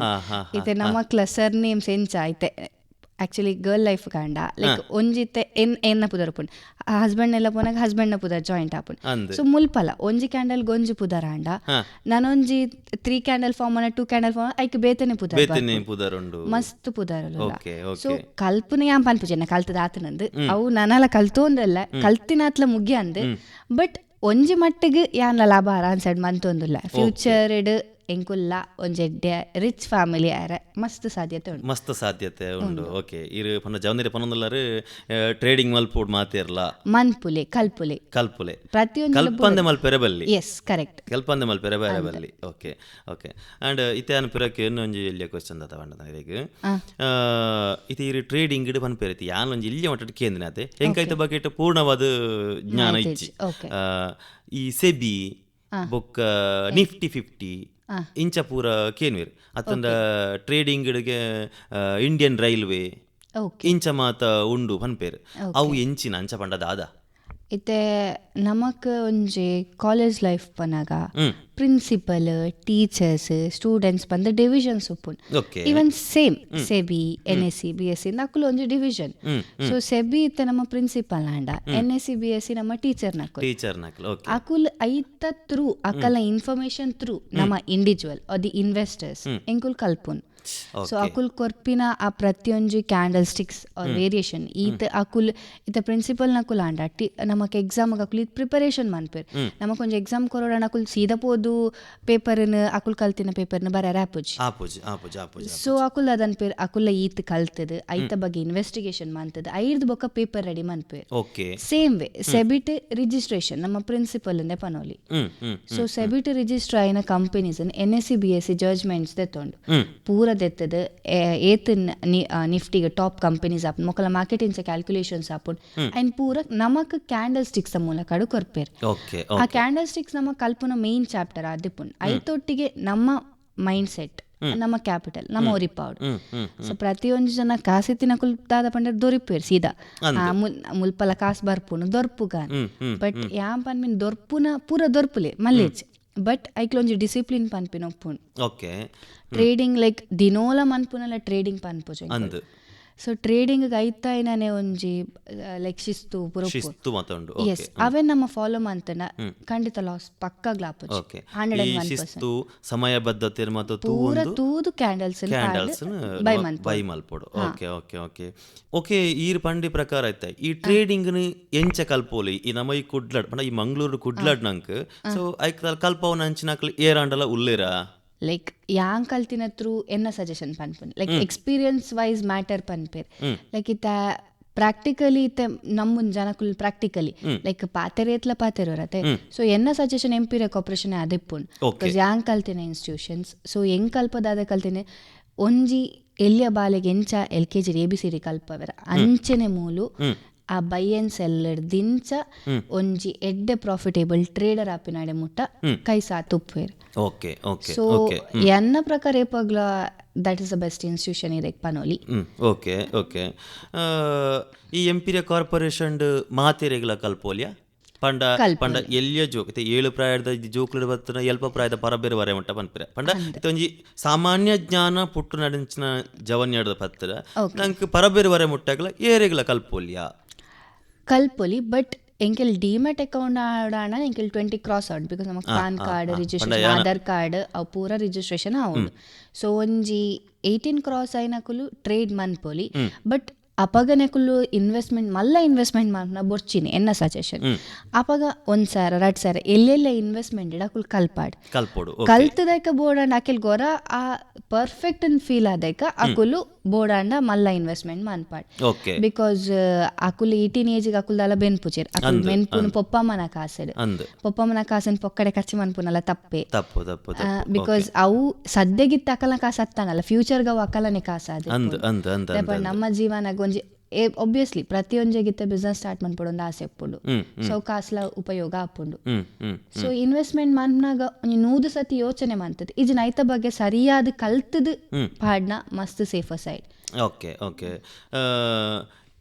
B: ಇತ್ತೆ ನಮಕ್ಲ ಸರ್ ನೇಮ್ಸ್ ಎಂಚ ಐತೆ ಆಕ್ಚುಲಿ ಗರ್ಲ್ ಲೈಫ್ ಕಾಂಡ ಲೈಕ್ ಒಂಜಿತ್ತೆ ಎನ್ನ ಪುದರ್ ಪುಂಡು ಹಸ್ಬೆಂಡ್ ಎಲ್ಲ ಪೋನಾಗ ಹಸ್ಬೆಂಡ್ ನ ಪುದರ್ ಜಾಯಿಂಟ್ ಆಪುಂಡು ಸೊ ಮುಲ್ಪಲ ಒಂಜಿ ಕ್ಯಾಂಡಲ್ ಗೊಂಜಿ ಪುದರ್ ಅಂಡ ನಾನೊಂಜಿ 3 ಕ್ಯಾಂಡಲ್ ಫಾರ್ಮ್ ಅನ್ನ 2 ಕ್ಯಾಂಡಲ್ ಫಾರ್ಮ್ ಐಕ್ ಬೇತೆನೆ ಪುದರ್ ಮಸ್ತ್ ಪುದರ್ ಸೊ ಕಲ್ಪನೆ ಯಾನ್ ಪನ್ಪುಜೆನ ಕಲ್ತದ ಆತನಂದು ಅವು ನನಲ ಕಲ್ತೋಂದ್ರಲ್ಲ ಕಲ್ತಿನಾತ್ಲ ಮುಗ್ಯ ಅಂದ್ ಬಟ್ ಒಂಜಿ ಮಟ್ಟಿಗೆ ಯಾನ ಲಾಭ ಅನ್ಸಡ್ ಮಂತೊಂದುಲ್ಲ ಫ್ಯೂಚರ್ ಎಂಕುಲ್ಲ ಒಂಜೆಡ್ಡೆ ರಿಚ್ ಫ್ಯಾಮಿಲಿ ಆರ ಮಸ್ತ್ ಸಾಧ್ಯತೆ ಉಂಡು ಓಕೆ ಇರು ಪನ್ನ ಜವನೇರೆ ಪನ್ನೊಂದುಲ್ಲಾರು ಟ್ರೇಡಿಂಗ್ ಮಲ್ಪೋಡ್ ಮಾತೇರ್ಲ ಮನ್ಪುಲೆ ಕಲ್ಪುಲೆ ಪ್ರತಿಯೊಂದು ಕಲ್ಪಂದೆ ಮಲ್ಪೆರೆ ಬಲ್ಲಿ ಎಸ್ ಕರೆಕ್ಟ್ ಕಲ್ಪಂದೆ ಮಲ್ಪೆರೆ ಬೇರೆ ಬಲ್ಲಿ ಓಕೆ ಓಕೆ ಅಂಡ್ ಇತ್ತೆ ಅನ್ ಪಿರಕ್ಕೆ ಇನ್ನೊಂಜಿ ಇಲ್ಲಿಯ ಕ್ವೆಶ್ಚನ್ ದತ ಬಂಡ ಇದಕ್ಕೆ ಇತ್ತೆ ಇರು ಟ್ರೇಡಿಂಗ್ ಇಡು ಪನ್ಪೆರೆತಿ ಯಾನ್ ಒಂಜಿ ಇಲ್ಲಿಯ ಮಟ್ಟ ಕೇಂದ್ರನಾತೆ ಎಂಕೈತ ಬಕೆಟ್ ಪೂರ್ಣವಾದ ಜ್ಞಾನ ಇಜ್ಜಿ ಈ ಸೆಬಿ ಬೊಕ್ಕ ನಿಫ್ಟಿ 50 ಇಂಚ ಪೂರ ಕೇನ್ವೇರ್ ಅತ್ತಂಡ ಟ್ರೇಡಿಂಗ್ ಇಂಡಿಯನ್ ರೈಲ್ವೆ ಇಂಚ ಮಾತ ಉಂಡು ಪನ್ಪೇರ್ ಅವು ಎಂಚಿನ ಅಂಚ ಪಂಡ ದಾದ ಇತ್ತೆ ನಮಕ್ ಒಂಜಿ ಕಾಲೇಜ್ ಲೈಫ್ ಪನಾಗ ಪ್ರಿನ್ಸಿಪಲ್ ಟೀಚರ್ಸ್ ಸ್ಟೂಡೆಂಟ್ಸ್ ಬಂದ ಡಿವಿಷನ್ಸ್ ಉಪ್ಪುಂಡು even same SEBI NSE BSc ನಕುಲು ಒಂಜಿ ಡಿವಿಷನ್ ಸೊ ಸೆಬಿ ಇತ್ತೆ ನಮ್ಮ ಪ್ರಿನ್ಸಿಪಲ್ ಅಂಡ NSE BSc ನಮ್ಮ ಟೀಚರ್ ನಕುಲು ಅಕುಲ್ ಐತ ಥ್ರೂ ಅಕಲ್ನ ಇನ್ಫಾರ್ಮೇಶನ್ ಥ್ರೂ ನಮ್ಮ ಇಂಡಿವಿಜುವಲ್ ದಿ ಇನ್ವೆಸ್ಟರ್ಸ್ ಎಂಕುಲ್ ಕಲ್ಪುನ್ ಸೊ ಅಕುಲ್ ಕೊರ್ಪಿನ ಆ ಪ್ರತಿಯೊಂಜಿ ಕ್ಯಾಂಡಲ್ ಸ್ಟಿಕ್ಸ್ ಆರ್ ವೇರಿಯೇಷನ್ ಈತ ಅಕುಲ್ ಇತ ಪ್ರಿನ್ಸಿಪಲ್ ನಕುಲ್ ಅಂಡ ನಮಕ್ ಎಕ್ಸಾಮ್ ಅಕುಲ್ ಇದು ಪ್ರಿಪರೇಷನ್ ಮನ್ಪೇರ್ ನಮಕ್ ಒಂಜಿ ಎಕ್ಸಾಮ್ ಕೊರೋಡ ಅಕುಲ್ ಸೀದಾ ಪೋದು ಪೇಪರ್ನ ಅಕುಲ್ ಕಲ್ತಿನ ಪೇಪರ್ನ ಬರ ಆಪುಜಿ ಸೊ ಅಕುಲ್ ಅದನ್ ಪೇರ್ ಅಕುಲ್ಲ ಈತ್ ಕಲ್ತದ ಐತ ಬಗ್ಗೆ ಇನ್ವೆಸ್ಟಿಗೇಷನ್ ಮಂತದ ಐರ್ದು ಬೊಕ್ಕ ಪೇಪರ್ ರೆಡಿ ಮನ್ಪೇರ್ ಸೇಮ್ ವೇ ಸೆಬಿಟ್ ರಿಜಿಸ್ಟ್ರೇಷನ್ ನಮ್ಮ ಪ್ರಿನ್ಸಿಪಲ್ ಇಂದ ಪನೋಲಿ ಸೊ ಸೆಬಿಟ್ ರಿಜಿಸ್ಟರ್ ಆಯ್ನ ಕಂಪನೀಸ್ NSE BSc ಜಡ್ಜ್ಮೆಂಟ್ಸ್ ದೆತ್ತೊಂಡು ಪೂರ ದೆತ್ತದ ಏತ್ ನಿಫ್ಟಿಗೆ ಟಾಪ್ ಕಂಪನೀಸ್ ಆಪುನ್ ಮೊಕಲ ಮಾರ್ಕೆಟ್ ಇಂಚ ಕ್ಯಾಲ್ಕುಲೇಷನ್ಸ್ ಆಪುನ್ ಅಂಡ್ ಪೂರ ನಮಕ್ ಕ್ಯಾಂಡಲ್ ಸ್ಟಿಕ್ಸ್ ಮೂಲಕ ಕೊರ್ಪೇರ್ ಆ ಕ್ಯಾಂಡಲ್ ಸ್ಟಿಕ್ಸ್ ನಮ್ಮ ಕಲ್ಪನ ಮೇನ್ ಚಾಪ್ಟರ್ ಆದಿಪುನ್ ಐತೊಟ್ಟಿಗೆ ನಮ್ಮ ಮೈಂಡ್ ಸೆಟ್ ನಮ್ಮ ಕ್ಯಾಪಿಟಲ್ ನಮ್ಮ ಒರಿಪಾಡು ಸೊ ಪ್ರತಿಯೊಂದು ಜನ ಕಾಸಿತ್ತಿನ ಕುಲ್ದಾದ ಪಂಡ ದೊರಿಪೇರ್ ಸೀದಾ ಮುಲ್ಪಲ ಕಾಸು ಬರ್ಪುನು ದೊರ್ಪುಗಾನ್ ಬಟ್ ಯಾನ್ ಪನ್ಪಿನ ದೊರ್ಪುನ ಪೂರ ದೊರ್ಪುಲೆ ಮಲ್ಲೇಜ್ ಬಟ್ ಐಕ್ಲೊಂಜಿ ಡಿಸಿಪ್ಲಿನ್ ಪನ್ಪಿನ ಒಪ್ಪುಂಡು ಓಕೆ ಟ್ರೇಡಿಂಗ್ ಲೈಕ್ ದಿನೋಲ ಮನ್ಪುನಲ್ಲ ಟ್ರೇಡಿಂಗ್ ಪನ್ಪುಜ ಸೊ ಟ್ರೇಡಿಂಗ್ ಐತಾಯ್ನೇ ಒಂಜಿ ಲೈಕ್ ಶಿಸ್ತು ಎಸ್ ಅವೇ ನಮ್ಮ ಫಾಲೋ ಮಂತನ ಖಂಡಿತ ಲಾಸ್ ಪಕ್ಕಾಗ್ಲ ಆಪುಜಿ 101%
A: ಸಮಯಬದ್ಧತೆ ಮತ್ತು
B: ಪೂರ ತೂದು ಕ್ಯಾಂಡಲ್ಸ್
A: ಬೈ ಮಲ್ಪೋಡು ಓಕೆ ಓಕೆ ಓಕೆ ಓಕೆ ಈರ್ ಪಂಡಿ ಪ್ರಕಾರ ಐತೆ ಈ ಟ್ರೇಡಿಂಗ್ ಎಂಚ ಕಲ್ಪೋಲಿ ಈ ನಮ್ಮ ಈ ಕುಡ್ಲಾಡ್ ಈ ಮಂಗಳೂರು ಕುಡ್ಲಾಡ್ ನಂಕ್ ಸೊ ಐಕ್ ಕಲ್ಪವನ ಅಂಚಿನಾಕ್ಲಿ ಏರಾಂಡಲ ಉಲ್ಲೇರ
B: ಲೈಕ್ ಯಾಂಗ್ ಕಲ್ತಿನ ಥ್ರೂ ಎನ್ನ ಸಜೆಷನ್ ಪನ್ಪುನ್ ಲೈಕ್ ಎಕ್ಸ್ಪೀರಿಯನ್ಸ್ ವೈಸ್ ಮ್ಯಾಟರ್ ಪನ್ಪೇರ್ ಲೈಕ್ ಇತ್ತ ಪ್ರಾಕ್ಟಿಕಲಿ ಇತ್ತೆ ನಮ್ಮನ್ ಜನಕುಲ್ ಪ್ರಾಕ್ಟಿಕಲಿ ಲೈಕ್ ಪಾತೆರತ್ತೆ ಸೊ ಎನ್ನ ಸಜೆಷನ್ ಎಂಪಿರಿಯಕ್ ಆಪರೇಷನ್ ಅದಿಪ್ಪುನ್ ಯಾಂಗ್ ಕಲ್ತಿನ ಇನ್ಸ್ಟಿಟ್ಯೂಷನ್ಸ್ ಸೊ ಹೆಂಗ್ ಕಲ್ಪದಾದ ಕಲ್ತಿನ ಒಂಜಿ ಎಲ್ಲಿಯ ಬಾಲೆಗೆ ಎಂಚ LKG ABCD ಕಲ್ಪವೆರ ಅಂಚನೆ ಮೂಲು ಆ ಬೈ ಅಂಡ್ ಸೆಲ್ಲರ್ ದಿಂಚ ಒಂಜಿ ಎಡ್ಡೆ ಪ್ರಾಫಿಟೇಬಲ್ ಟ್ರೇಡರ್ ಆಪಿನಾಡೆ ಮುಟ್ಟ ಕೈ ಸಾತುಪ್ಪೇರ್ ಸೊ ಎನ್ನ ಪ್ರಕಾರ ಏಪಾಗ್ಲ that is the best institution ಇದಕ್ಕೆ ಪನೋಲಿ
A: ಓಕೆ ಓಕೆ ಈ ಎಂಪಿರಿಯಾ ಕಾರ್ಪೊರೇಷನ್ ಮಾತೆರೆಗಳ ಕಲ್ಪೋಲಿಯಾ ಪಂಡ ಪಂಡ ಎಲ್ಲಿಯ ಜೋಕ್ ಇತ್ತೆ 7 ಪ್ರಾಯದ ಜೋಕ್ಲು ಬತ್ತನ ಎಲ್ಪ ಪ್ರಾಯದ ಪರಬೇರೆ ವರೆ ಮುಟ್ಟ ಪನ್ಪಿರ ಪಂಡ ಇತ್ತೆ ಒಂಜಿ ಸಾಮಾನ್ಯ ಜ್ಞಾನ ಪುಟ್ಟು ನಡಿಂಚಿನ ಜವನ್ಯದ ಪತ್ತಿರ ನಂಗೆ ಪರಬೇರೆ ವರೆ ಮುಟ್ಟಾಗಲ ಏರೆಗಳ
B: ಕಲ್ಪೊಲಿ ಬಟ್ ಎಂಕೆಲ್ ಡಿಮೆಟ್ ಅಕೌಂಟ್ ಆಡಾಣ ಎಂಕೆಲ್ 20 ಕ್ರಾಸ್ ಔಟ್ ಬಿಕಾಸ್ ನಮಗೆ PAN card registration Aadhaar card ಅವು ಪೂರ ರಿಜಿಸ್ಟ್ರೇಷನ್ ಆವೊಂಡು ಸೊ ಒಂಜಿ 18 ಕ್ರಾಸ್ అయినకులు ಟ್ರೇಡ್ ಮನ್ಪೊಲಿ ಬಟ್ ಅಪಗನೆಕುಲು ಇನ್ವೆಸ್ಟ್ಮೆಂಟ್ ಮಾಡ್ನ ಬೊರ್ಚಿನಿ ಎನ್ನ ಸಜೆಷನ್ ಅಪಗ 1,000 2,000 ಎಲ್ಲೆಲ್ಲ ಇನ್ವೆಸ್ಟ್ಮೆಂಟ್ ಅಕುಲು ಕಲ್ಪೋಡು ಕಲ್ತದೈಕ ಬೋಡಾಂಡ ಅಕೆಲ್ ಗೊರ ಆ ಪರ್ಫೆಕ್ಟ್ ಅನ್ ಫೀಲ್ ಆದೈಕ ಅಕುಲು ಬೋಡಾಂಡ ಮಲ್ಲ ಇನ್ವೆಸ್ಟ್ಮೆಂಟ್ ಮನ್ಪಾಡ್ ಬಿಕಾಸ್ ಅಕುಲು 18 ಏಜಿಗೆ ಅಕುಲ್ದಲ್ಲ ಬೆನ್ಪುಚೇರ್ ಅಕುಲು ಮೆನ್ಪುನು ಪೊಪ್ಪಮ್ಮನ ಕಾಸನ್ ಪೊಕ್ಕಡೆ ಖರ್ಚು ಮನ್ಪುನಲ್ಲ ತಪ್ಪು ಬಿಕಾಸ್ ಅವು ಸದ್ಯಗಿತ್ತ ಅಕಲ ಕಾಸು ಹತ್ತಾನಲ್ಲ ಫ್ಯೂಚರ್ಗೆ ಅವು ಅಕಲನೆ ಕಾಸು ನಮ್ಮ ಜೀವನ ಒಂಜಿ ಒಬ್ವಿಯಸ್ಲಿ ಪ್ರತಿಯೊಂಜಿಗಿತ್ತ ಬಿಸ್ನೆಸ್ ಸ್ಟಾರ್ಟ್ ಮಾಡ್ಪೊಡು ಆಸೆ ಇಪ್ಪುಂಡು ಸೊ ಕಾಸ್ಲ ಉಪಯೋಗ ಆಪುಂಡು ಸೊ ಇನ್ವೆಸ್ಟ್ಮೆಂಟ್ ಮನ್ಪನಾಗ ಒಂಜಿ 100 ಸತಿ ಯೋಚನೆ ಮಾಡ್ತದೆ ಇದು ನೈತ ಬಗ್ಗೆ ಸರಿಯಾದ ಕಲ್ತದ ಪಾಡ್ನ ಮಸ್ತ್ ಸೇಫರ್ ಸೈಡ್.
A: ಓಕೆ ಓಕೆ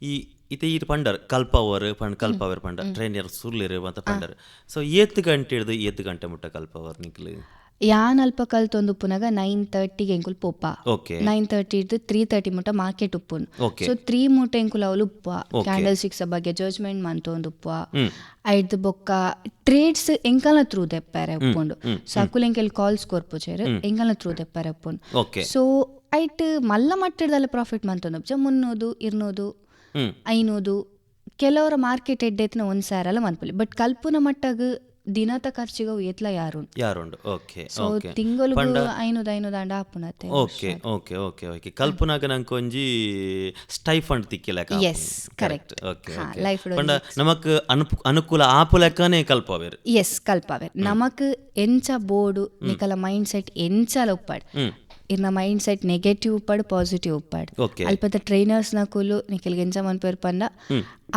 A: ಈ ಇತ್ತೆ ಈಟ್ ಪಂಡರ್ ಕಲ್ಪವರ್ ಪಂಡ ಟ್ರೈನರ್ ಸುರ್ಲಿರು ಅಂತ ಪಂಡರ್ ಸೊ 7 ಗಂಟೆ ಹಿಡಿದು 7 ಗಂಟೆ ಮುಟ್ಟ ಕಲ್ಪವರ್ ನಿಕ್ಲಿ
B: ಯಾನ್ ಅಲ್ಪ ಕಲ್ತೊಂದು ಉಪ್ಪುನಾಗ 9:30 ಎಂಕುಲ್ ಪೋಪ 9:30 ಇದ್ದು 3:30 ಮುಟ್ಟ ಮಾರ್ಕೆಟ್ ಉಪ್ಪುನ್ ಸೊ 3 ಮುಟ್ಟ ಎಂಕುಲ್ ಅವಳು ಉಪ್ಪ ಕ್ಯಾಂಡಲ್ ಸ್ಟಿಕ್ಸ್ ಬಗ್ಗೆ ಜಡ್ಜ್ಮೆಂಟ್ ಮಂತೊಂದು ಉಪ್ಪ ಐದು ಬೊಕ್ಕ ಟ್ರೇಡ್ಸ್ ಎಂಕಲ್ನ ಥ್ರೂ ದೆಪ್ಪಾರೆ ಉಪ್ಪುಂಡು ಸೊ ಅಕುಲ್ ಎಂಕೆಲ್ ಕಾಲ್ಸ್ ಕೊರ್ಪುಚೇರು ಎಂಕಲ್ನ ಥ್ರೂ ದೆಪ್ಪಾರೆ ಉಪ್ಪುಂಡು ಸೊ ಐಟ್ ಮಲ್ಲ ಮಟ್ಟದಲ್ಲ ಪ್ರಾಫಿಟ್ ಮಂತೊಂದು 300 200 500 ಕೆಲವರ ಮಾರ್ಕೆಟ್ ಎಡ್ಡೆತ್ತಿನ 1,000 ಮನ್ಪುಲಿ ಬಟ್ ಕಲ್ಪುನ ಮಟ್ಟಗ ದಿನದ ಖರ್ಚಿಗೆ ಎತ್ಲ ಯಾರುಂಡು
A: ಓಕೆ
B: ಸೊ ತಿಂಗಳು 500 ದಾಂಡ ಆಪುನತೆ
A: ಓಕೆ ಓಕೆ ಓಕೆ ಓಕೆ ಕಲ್ಪನಾಗ ನಂಗೆ ಒಂಜಿ ಸ್ಟೈಫಂಡ್ ತಿಕ್ಕಿಲ್ಲ
B: ಎಸ್ ಕರೆಕ್ಟ್
A: ಓಕೆ ಓಕೆ ಪಂಡ ನಮಕ್ ಅನುಕೂಲ ಆಪು ಲೆಕ್ಕನೇ ಕಲ್ಪವೇರು
B: ಎಸ್ ಕಲ್ಪವೇರು ನಮಕ್ ಎಂಚ ಬೋರ್ಡು ನಿಕಲ ಮೈಂಡ್ ಸೆಟ್ ಎಂಚಲ ಉಪ್ಪಾಡ್ ಇನ್ನ ಮೈಂಡ್ ಸೆಟ್ ನೆಗೆಟಿವ್ ಉಪ್ಪಾಡು ಪಾಸಿಟಿವ್ ಉಪ್ಪಾಡು ಅಲ್ಪದ ಟ್ರೈನರ್ಸ್ ನ ಕೂಲು ನಿಖಿಲ್ ಗೆಂಚ ಮನ್ಪೇರ್ ಪಂಡ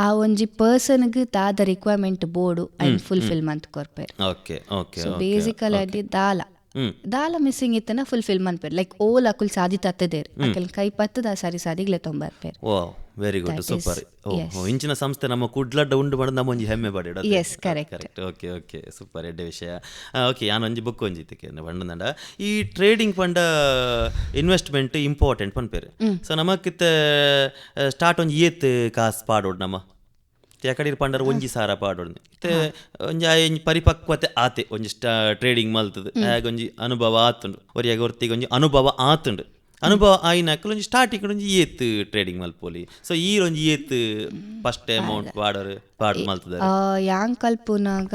B: ಆ ಒಂಜಿ ಪರ್ಸನ್ಗೆ ದಾದ ರಿಕ್ವೈರ್ಮೆಂಟ್ ಬೋರ್ಡು ಅಂಡ್ ಫುಲ್ಫಿಲ್ ಮಂತ್ ಕೊರ್ಪೇರ್ ಸೊ ಬೇಸಿಕಲಿ ಅದಿ ದಾಲ ಮಿಸ್ಸಿಂಗ್ ಇತ್ತನ ಫುಲ್ಫಿಲ್ ಮನ್ಪೇರ್ ಲೈಕ್ ಓಲ್ ಅಕುಲ್ ಸಾದಿ ತತ್ತದೇರ್ ಅಕಲ್ ಕೈ ಪತ್ತದ ಸಾರಿ ಸಾದಿಗ್ಲೆ ತೊಂಬರ್ಪೇರ್.
A: ವೆರಿ ಗುಡ್ ಸೂಪರ್ ಇಂಚಿನ ಸಂಸ್ಥೆ ನಮ್ಮ ಕುಡ್ಲಡ್ಡ ಉಂಡು ಮಾಡೋದು ನಮ್ಮ ಒಂಜಿ ಹೆಮ್ಮೆ ಪಡೆಯೋದು.
B: S correct
A: okay okay super ಎಡ್ಡೆ ವಿಷಯ. ಓಕೆ ನಾನು ಒಂಜಿ ಬುಕ್ ಒಂಜಿತ್ತಕ್ಕೆ ಪಂಡ ಈ ಟ್ರೇಡಿಂಗ್ ಪಂಡ ಇನ್ವೆಸ್ಟ್ಮೆಂಟ್ ಇಂಪಾರ್ಟೆಂಟ್ ಪನ್ಪೇರು ಸೊ ನಮಕಿತ್ತ ಸ್ಟಾರ್ಟ್ ಒಂಜಿ ಏತ್ ಕಾಸು ಪಾಡೋಡು ನಮ್ಮ ಯಾಕಡೆ ಪಂಡರ್ ಒಂಜಿ ಸಾರ ಪಾಡೋಡು ಒಂಜಿ ಪರಿಪಕ್ವತೆ ಆತೆ ಒಂಜಿ ಟ್ರೇಡಿಂಗ್ ಮಲ್ತದು ಒಂಜಿ ಅನುಭವ ಆತುಂಡು ಒರಿಯಾಗ ಹೊರ್ತಿಗೆ ಒಂಜಿ ಅನುಭವ ಆತುಂಡು ಅನುಭವ ಆಯ್ನಾಕಲ್ ಒಂಜಿ ಸ್ಟಾರ್ಟಿಂಗ್ ಒಂಜಿ ಏತ್ ಟ್ರೇಡಿಂಗ್ ಮಲ್ಪೋಲಿ ಸೊ ಈ ಒಂಜಿ ಏತ್ ಫಸ್ಟ್ ಅಮೌಂಟ್ ಪಾಡು ಮಲ್ತದ
B: ಯಾಂಗ್ ಕಲ್ಪುನಾಗ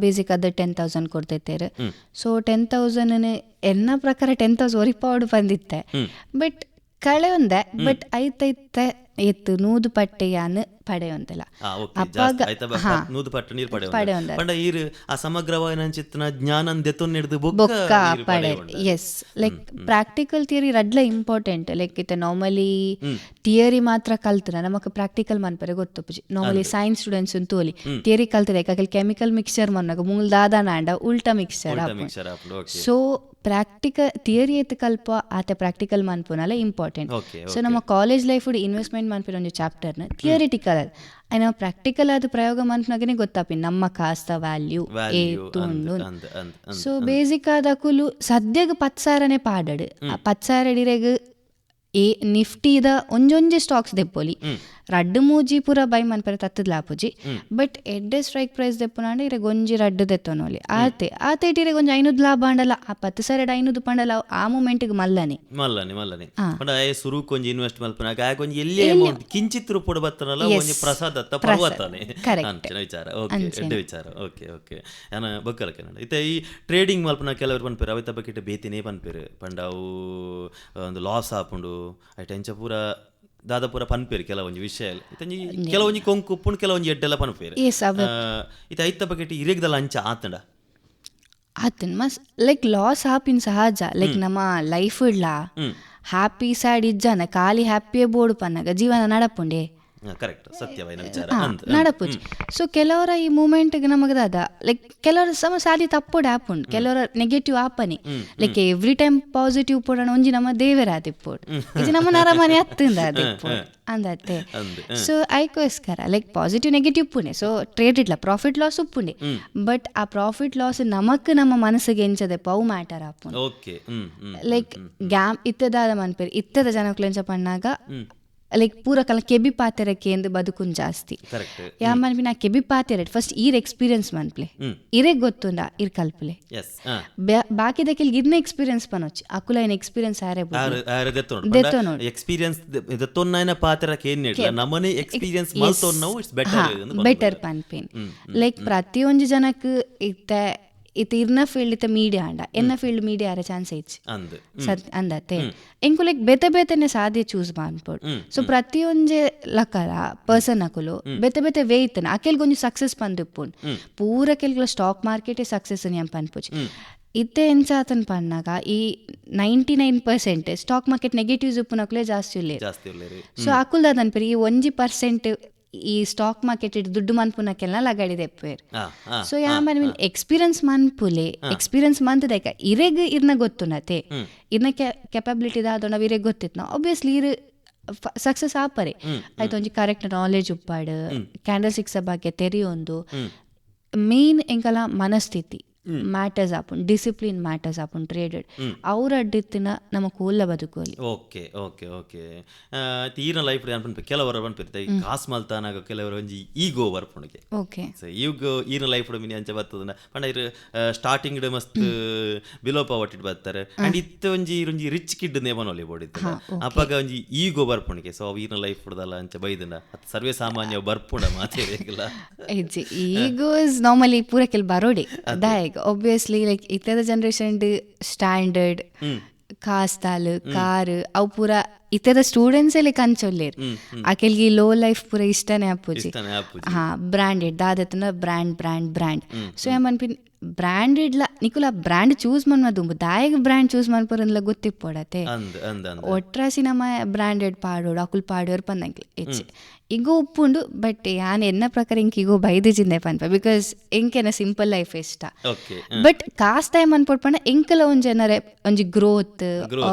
B: ಬೇಸಿಕ್ ಅದ 10,000 ಕೊಡ್ತೈತೇರು ಸೊ 10,000 ಎನ್ನ ಪ್ರಕಾರ 10,000 ಒರಿಪಾಡು ಬಂದಿತ್ತೆ ಬಟ್ ಕಳೆ ಒಂದೆ ಬಟ್ ಐತೈತೆ ಎತ್ತು ನೂದು ಪಟ್ಟೆ ಯಾನು ಪಡೆಯೊಂದಿಲ್ಲ ಬೊಕ್ಕ ಪಡೆ ಎಸ್ ಲೈಕ್ ಪ್ರಾಕ್ಟಿಕಲ್ ಥಿಯರಿ ರಡ್ಲ ಇಂಪಾರ್ಟೆಂಟ್ ಲೈಕ್ ಇತ್ತೆ ನಾರ್ಮಲಿ ಥಿಯರಿ ಮಾತ್ರ ಕಲ್ತನ ನಮಕ್ ಪ್ರಾಕ್ಟಿಕಲ್ ಮನ್ಪರೆ ಗೊತ್ತುಪ್ಪುಜಿ ನಾರ್ಮಲಿ ಸೈನ್ಸ್ ಸ್ಟೂಡೆಂಟ್ಸ್ ತೋಲಿ ಥಿಯರಿ ಕಲ್ತದೆ ಯಾಕಂದ್ರೆ ಕೆಮಿಕಲ್ ಮಿಕ್ಸ್ಚರ್ ಮನ್ನಾಗ ಮೂಲ್ ದಾದಾನ ಆಂಡ ಉಲ್ಟಾ ಮಿಕ್ಸ್ಚರ್ ಸೊ ಪ್ರಾಕ್ಟಿಕಲ್ ಥಿಯರಿ ಎತ್ತು ಕಲ್ಪ ಆತ ಪ್ರಾಕ್ಟಿಕಲ್ ಮನ್ಪುನಲ್ಲ ಇಂಪಾರ್ಟೆಂಟ್ ಸೊ ನಮ್ಮ ಕಾಲೇಜ್ ಲೈಫ್ ಇನ್ವೆಸ್ಟ್ಮೆಂಟ್ ಮನ್ಪಿನ ಒಂದು ಚಾಪ್ಟರ್ನ ಥಿಯರಿಟಿಕಲ್ ಅದು ಆಯ್ನ ಪ್ರಾಕ್ಟಿಕಲ್ ಆದ ಪ್ರಯೋಗ ಮನ್ಪನಾಗನೇ ಗೊತ್ತಾಪಿ ನಮ್ಮ ಕಾಸ್ತ ವ್ಯಾಲ್ಯೂ ಏತುಂಡು ಸೊ ಬೇಸಿಕ್ ಆದ ಕುಲು ಸದ್ಯಗ 10,000 ಪಾಡಡು ಆ 10,000 ಡಿರೆಗ್ ನಿಫ್ಟಿದ ಒಂಜೊಂಜಿ ಸ್ಟಾಕ್ಸ್ ದೆಪ್ಪೊಲಿ ರಡ್ಡು ಮೂಜಿ ಪೂರ ಬೈ ಮನ್ಪರೆ ತತ್ತದ ಲಾಪುಜಿ ಬಟ್ ಎಡ್ಡೆ ಸ್ಟ್ರೈಕ್ ಪ್ರೈಸ್ ದೆಪ್ಪುನಾಂಡ ಇರೆ ಗೊಂಜಿ ರಡ್ಡು ದೆತ್ತೊನೋಲಿ ಆತೆ ಇರೆ ಗೊಂಜಿ 500 ಲಾಭ ಅಂಡಲ್ಲ ಆ 10,000 500 ಪಂಡಲ್ಲ ಆ ಮೂಮೆಂಟ್ಗೆ ಮಲ್ಲನೆ
A: ಸುರು ಕೊಂಜಿ ಇನ್ವೆಸ್ಟ್ ಮಲ್ಪನಾಗ ಕೊಂಜಿ ಎಲ್ಲಿ ಅಮೌಂಟ್ ಕಿಂಚಿತ್ ರೂಪಡ ಬತ್ತನಲ್ಲ ಒಂಜಿ ಪ್ರಸಾದ ಪರ್ವತಾನೆ ವಿಚಾರ ಓಕೆ ಎಡ್ಡೆ ವಿಚಾರ ಓಕೆ ಓಕೆ ಯಾನ ಬಕ್ಕಲ ಕನ್ನಡ ಇತ್ತೆ ಈ ಟ್ರೇಡಿಂಗ್ ಮಲ್ಪನ ಕೆಲವರು ಪನ್ಪೇರು ಅವಿತ ಬಕ್ಕಿಟ್ಟು ಬೇತಿನೇ ಪನ್ಪೇರು ಪಂಡ ಅವು ಒಂದು ಲಾಸ್ ಆಪುಂಡು ಐಟ ಎಂಚ ಪೂರ ದಾದಾಪುರ ಪನ್ಪೇರು ಕೆಲವೊಂಜಿ ವಿಷಯ ಕೆಲವೊಂಜಿ ಕೊಂಕು ಉಪ್ಪುಂಡು ಕೆಲವೊಂಜಿ ಎಡ್ಡೆಲ್ಲ ಪನ್ಪೇರು ಇದು ಐತ ಬಕೆಟ್ ಇರೇಗ್ದಲ್ಲ ಅಂಚ ಆತಂಡ
B: ಆತನ್ ಮಸ್ ಲೈಕ್ ಲಾಸ್ ಹಾಪಿನ ಸಹಜ ಲೈಕ್ ನಮ್ಮ ಲೈಫ್ ಇಡ್ಲ ಹ್ಯಾಪಿ ಸ್ಯಾಡ್ ಇಜ್ಜಾನ ಖಾಲಿ ಹ್ಯಾಪಿಯೇ ಬೋಡು ಪನ್ನಾಗ ಜೀವನ ನಡಪುಂಡೆ
A: ಕರೆಕ್ಟ್ ಸತ್ಯವಾಯಿನ ವಿಚಾರ ಅಂತ
B: ನಡಪುಜಿ. ಸೊ ಕೆಲವರ ಈ ಮೂಮೆಂಟ್ಗೆ ನಮಗದಾದ ಲೈಕ್ ಕೆಲವರ ಸಾದಿ ತಪ್ಪೋಡು ಆಪುಂಡು, ಕೆಲವರ ನೆಗೆಟಿವ್ ಆಪನಿ ಲೈಕ್ ಎವ್ರಿ ಟೈಮ್ ಪಾಸಿಟಿವ್ ಪೋಡಣ ಒಂಜಿ ನಮ್ಮ ದೇವರ ಆದಿಪ್ಪೋಡು ಇದು ನಮ್ಮ ನರಮನೆ ಹತ್ತಿಂದ ಆದಿಪ್ಪೋಡು ಅಂದತ್ತೆ. ಸೊ ಐಕೋಸ್ಕರ ಲೈಕ್ ಪಾಸಿಟಿವ್ ನೆಗೆಟಿವ್ ಪುಣೆ. ಸೊ ಟ್ರೇಡ್ ಇಡ್ಲ ಪ್ರಾಫಿಟ್ ಲಾಸ್ ಉಪ್ಪುಂಡೆ, ಬಟ್ ಆ ಪ್ರಾಫಿಟ್ ಲಾಸ್ ನಮಕ್ ನಮ್ಮ ಮನಸ್ಸಿಗೆ ಎಂಚದೆ ಪವು ಮ್ಯಾಟರ್ ಆಪುಂಡು. ಲೈಕ್ ಗ್ಯಾಮ್ ಇತ್ತದಾದ ಮನ್ಪೇರಿ ಇತ್ತದ ಜನಕ್ಲೆಂಚ ಪಣ್ಣಾಗ ಲೈಕ್ ಪೂರ ಕಾಲ ಕೆಬಿ ಪಾತೆರಕ್ಕೆ ಎಂದು ಬದುಕುನ್ ಜಾಸ್ತಿ ಯಾ ಮನ್ಪಿ ನಾ ಕೆಬಿ ಪಾತೆರ ಫಸ್ಟ್ ಈರ್ ಎಕ್ಸ್ಪೀರಿಯನ್ಸ್ ಮನ್ಪ್ಲೆ ಇರೆಗ್ ಗೊತ್ತುಂಡ ಇರ್ ಕಲ್ಪಲೆ ಬಾಕಿದ ಕೆಲ್ಗೆ ಇದನ್ನ ಎಕ್ಸ್ಪೀರಿಯನ್ಸ್ ಪನೊಚ್ಚಿ ಅಕುಲ ಏನ್ ಎಕ್ಸ್ಪೀರಿಯನ್ಸ್ ಆರೆ ದೆತ್ತೋ ನೋಡಿ
A: ಎಕ್ಸ್ಪೀರಿಯನ್ಸ್ ದೆತ್ತೊನ್ನೈನ ಪಾತೆರಕ್ಕೆ ಏನ್ ಇಡ್ಲ ನಮನೆ ಎಕ್ಸ್ಪೀರಿಯನ್ಸ್ ಮಲ್ತೊನ್ನವು ಇಟ್ಸ್
B: ಬೆಟರ್ ಪನ್ಪೇನ್. ಲೈಕ್ ಪ್ರತಿಯೊಂದು ಜನಕ್ಕೆ ಇತ್ತ ಇರ್ನ ಫೀಲ್ಡ್ ಇತ್ತ ಮೀಡಿಯಾ ಅಂಡ ಎನ್ನ ಫೀಲ್ಡ್ ಮೀಡಿಯಾ ಆರೆ ಚಾನ್ಸ್ ಐಚ್ ಅಂದತ್ತೆ ಎಂಕು ಲೈಕ್ ಬೇತೆ ಬೇತೆನೆ ಸಾಧ್ಯ ಚೂಸ್ ಮಾಡ್ಬೋದು. ಸೊ ಪ್ರತಿಯೊಂಜೆ ಲಕಲ ಪರ್ಸನ್ ಅಕುಲು ಬೇತೆ ಬೇತೆ ವೇ ಇತ್ತನ ಅಕೆಲ್ಗೊಂದು ಸಕ್ಸಸ್ ಪಂದಿಪ್ಪುಂಡು ಪೂರ ಕೆಲ್ಗಳ ಸ್ಟಾಕ್ ಮಾರ್ಕೆಟೇ ಸಕ್ಸಸ್ ಅಂತ ಪನ್ಪುಜಿ. ಇತ್ತೆ ಎಂಚಾತನ್ ಪನ್ನಾಗ ಈ 99% ಸ್ಟಾಕ್ ಮಾರ್ಕೆಟ್ ನೆಗೆಟಿವ್ಸ್ ಉಪ್ಪುನಕುಲೇ ಜಾಸ್ತಿ ಉಳ್ಳೇ. ಸೊ ಅಕುಲ್ದಾದ ಅನ್ಪೇರಿ ಈ 1% ಈ ಸ್ಟಾಕ್ ಮಾರ್ಕೆಟ್ ದುಡ್ಡು ಮನ್ಪುನಕ್ಕೆಲ್ಲ ಲಗಾಡಿದೆ ಎಪ್ಪೇರ್. ಸೊ ಯಾ ಮನ್ ಎಕ್ಸ್ಪೀರಿಯನ್ಸ್ ಮನ್ಪುಲೆ ಎಕ್ಸ್ಪೀರಿಯನ್ಸ್ ಮಂತದೈಕ ಇರೆಗ್ ಇರ್ನ ಗೊತ್ತುನತೆ ಇರ್ನ ಕೆಪಬಿಲಿಟಿ ದಾದೊಂಡ ಇರೆಗ್ ಗೊತ್ತಿತ್ತು ನಾವು ಆಬ್ವಿಯಸ್ಲಿ ಇರ್ ಸಕ್ಸಸ್ ಆಪರೆ ಆಯ್ತು ಒಂಜಿ ಕರೆಕ್ಟ್ ನಾಲೆಜ್ ಉಪ್ಪಾಡು ಕ್ಯಾಂಡಲ್ ಸಿಕ್ಸ್ ಬಗ್ಗೆ ತೆರಿಯೊಂದು ಮೇನ್ ಎಂಕಲ ಮನಸ್ಥಿತಿ ಮ್ಯಾಟರ್ಸ್ ಆಪುಂಡು, ಡಿಸಿಪ್ಲಿನ್ ಮ್ಯಾಟರ್ಸ್ ಆಪುಂಡು ಟ್ರೇಡೆಡ್ ಅವ್ರ ಅಡ್ಡಿತ್ತಿನ ನಮ್ಮ ಕೂಲ ಬದುಕೋಲಿ.
A: ಓಕೆ ಓಕೆ ಓಕೆ ಈನ ಲೈಫ್ ಅನ್ಪನ್ಪೆ ಕೆಲವರ ಅನ್ಪಿರ್ತೆ ಕಾಸ್ ಮಲ್ತಾನಾಗ ಕೆಲವರು ಒಂಜಿ ಈಗೋ ಬರ್ಪುಣಿಗೆ
B: ಓಕೆ
A: ಈಗೋ ಈನ ಲೈಫ್ ಮಿನಿ ಅಂಚ ಬರ್ತದ ಪಂಡ ಇರು ಸ್ಟಾರ್ಟಿಂಗ್ ಮಸ್ತ್ ಬಿಲೋ ಪಾವರ್ಟಿ ಬರ್ತಾರೆ ಅಂಡ್ ಇತ್ತ ಒಂಜಿ ರಿಚ್ ಕಿಡ್ ನೇಮನೊಲಿ ಬೋಡಿತ್ತ ಅಪ್ಪಾಗ ಒಂಜಿ ಈಗೋ ಬರ್ಪುಣಿಗೆ. ಸೊ ಈನ ಲೈಫ್ ಹುಡ್ದಲ್ಲ ಅಂಚ ಬೈದನ ಸರ್ವೇ ಸಾಮಾನ್ಯ ಬರ್ಪುಂಡ ಮಾತೇರಿಗಿಲ್ಲ
B: ಈಗೋ ಇಸ್ ನಾರ್ಮಲಿ ಪೂರ ಕೆಲ್ ಬರೋಡಿ ದಾಯ್ obviously like ಇತ್ತದ ಜನರೇಷನ್ ಸ್ಟ್ಯಾಂಡರ್ಡ್ ಕಾಸ್ತಾಲ್ ಕಾರ್ ಅವು ಪೂರ ಇತ್ತದ ಸ್ಟೂಡೆಂಟ್ಸ್ ಎಲ್ಲ ಕಂಚೊಲ್ಲೇರ್ ಆಕೆಲ್ಗೆ ಲೋ ಲೈಫ್ ಪೂರ ಇಷ್ಟನೇ ಆಪುಜಿ. ಹಾ ಬ್ರ್ಯಾಂಡೆಡ್ ದಾದತ್ತನ ಬ್ರ್ಯಾಂಡ್ ಸೊ ಏಮನ್ಪಿನ್ ಬ್ರ್ಯಾಂಡೆಡ್ಲ ನಿಕುಲ ಬ್ರ್ಯಾಂಡ್ ಚೂಸ್ ಮನ್ಮದು ದಾಯಗ್ ಬ್ರ್ಯಾಂಡ್ ಚೂಸ್ ಮನ್ಪುರನ್ಲ ಗೊತ್ತಿಪ್ಪೋಡತೆ ಒಟ್ರಾಸಿ ನಮ್ಮ ಬ್ರ್ಯಾಂಡೆಡ್ ಪಾಡೋಡು ಅಕುಲ್ ಪಾಡೋರು ಪಂದಂಕ್ಲೆ ಹೆಚ್ಚು ಈಗ ಉಪ್ಪುಂಡು. ಬಟ್ ಯಾನ್ ಎನ್ನ ಪ್ರಕಾರ ಇಂಕ್ ಈಗ ಬೈದಿಜಿಂದೆ ಪನ್ಪ ಬಿಕಾಸ್ ಎಂಕೆನ ಸಿಂಪಲ್ ಲೈಫ್ ಇಷ್ಟ. ಬಟ್ ಕಾಸ್ಟ್ ಟೈಮ್ ಅನ್ಪೊಡ್ ಎಂಕಲ ಒಂಜನರೆ ಒಂಜಿ ಗ್ರೋತ್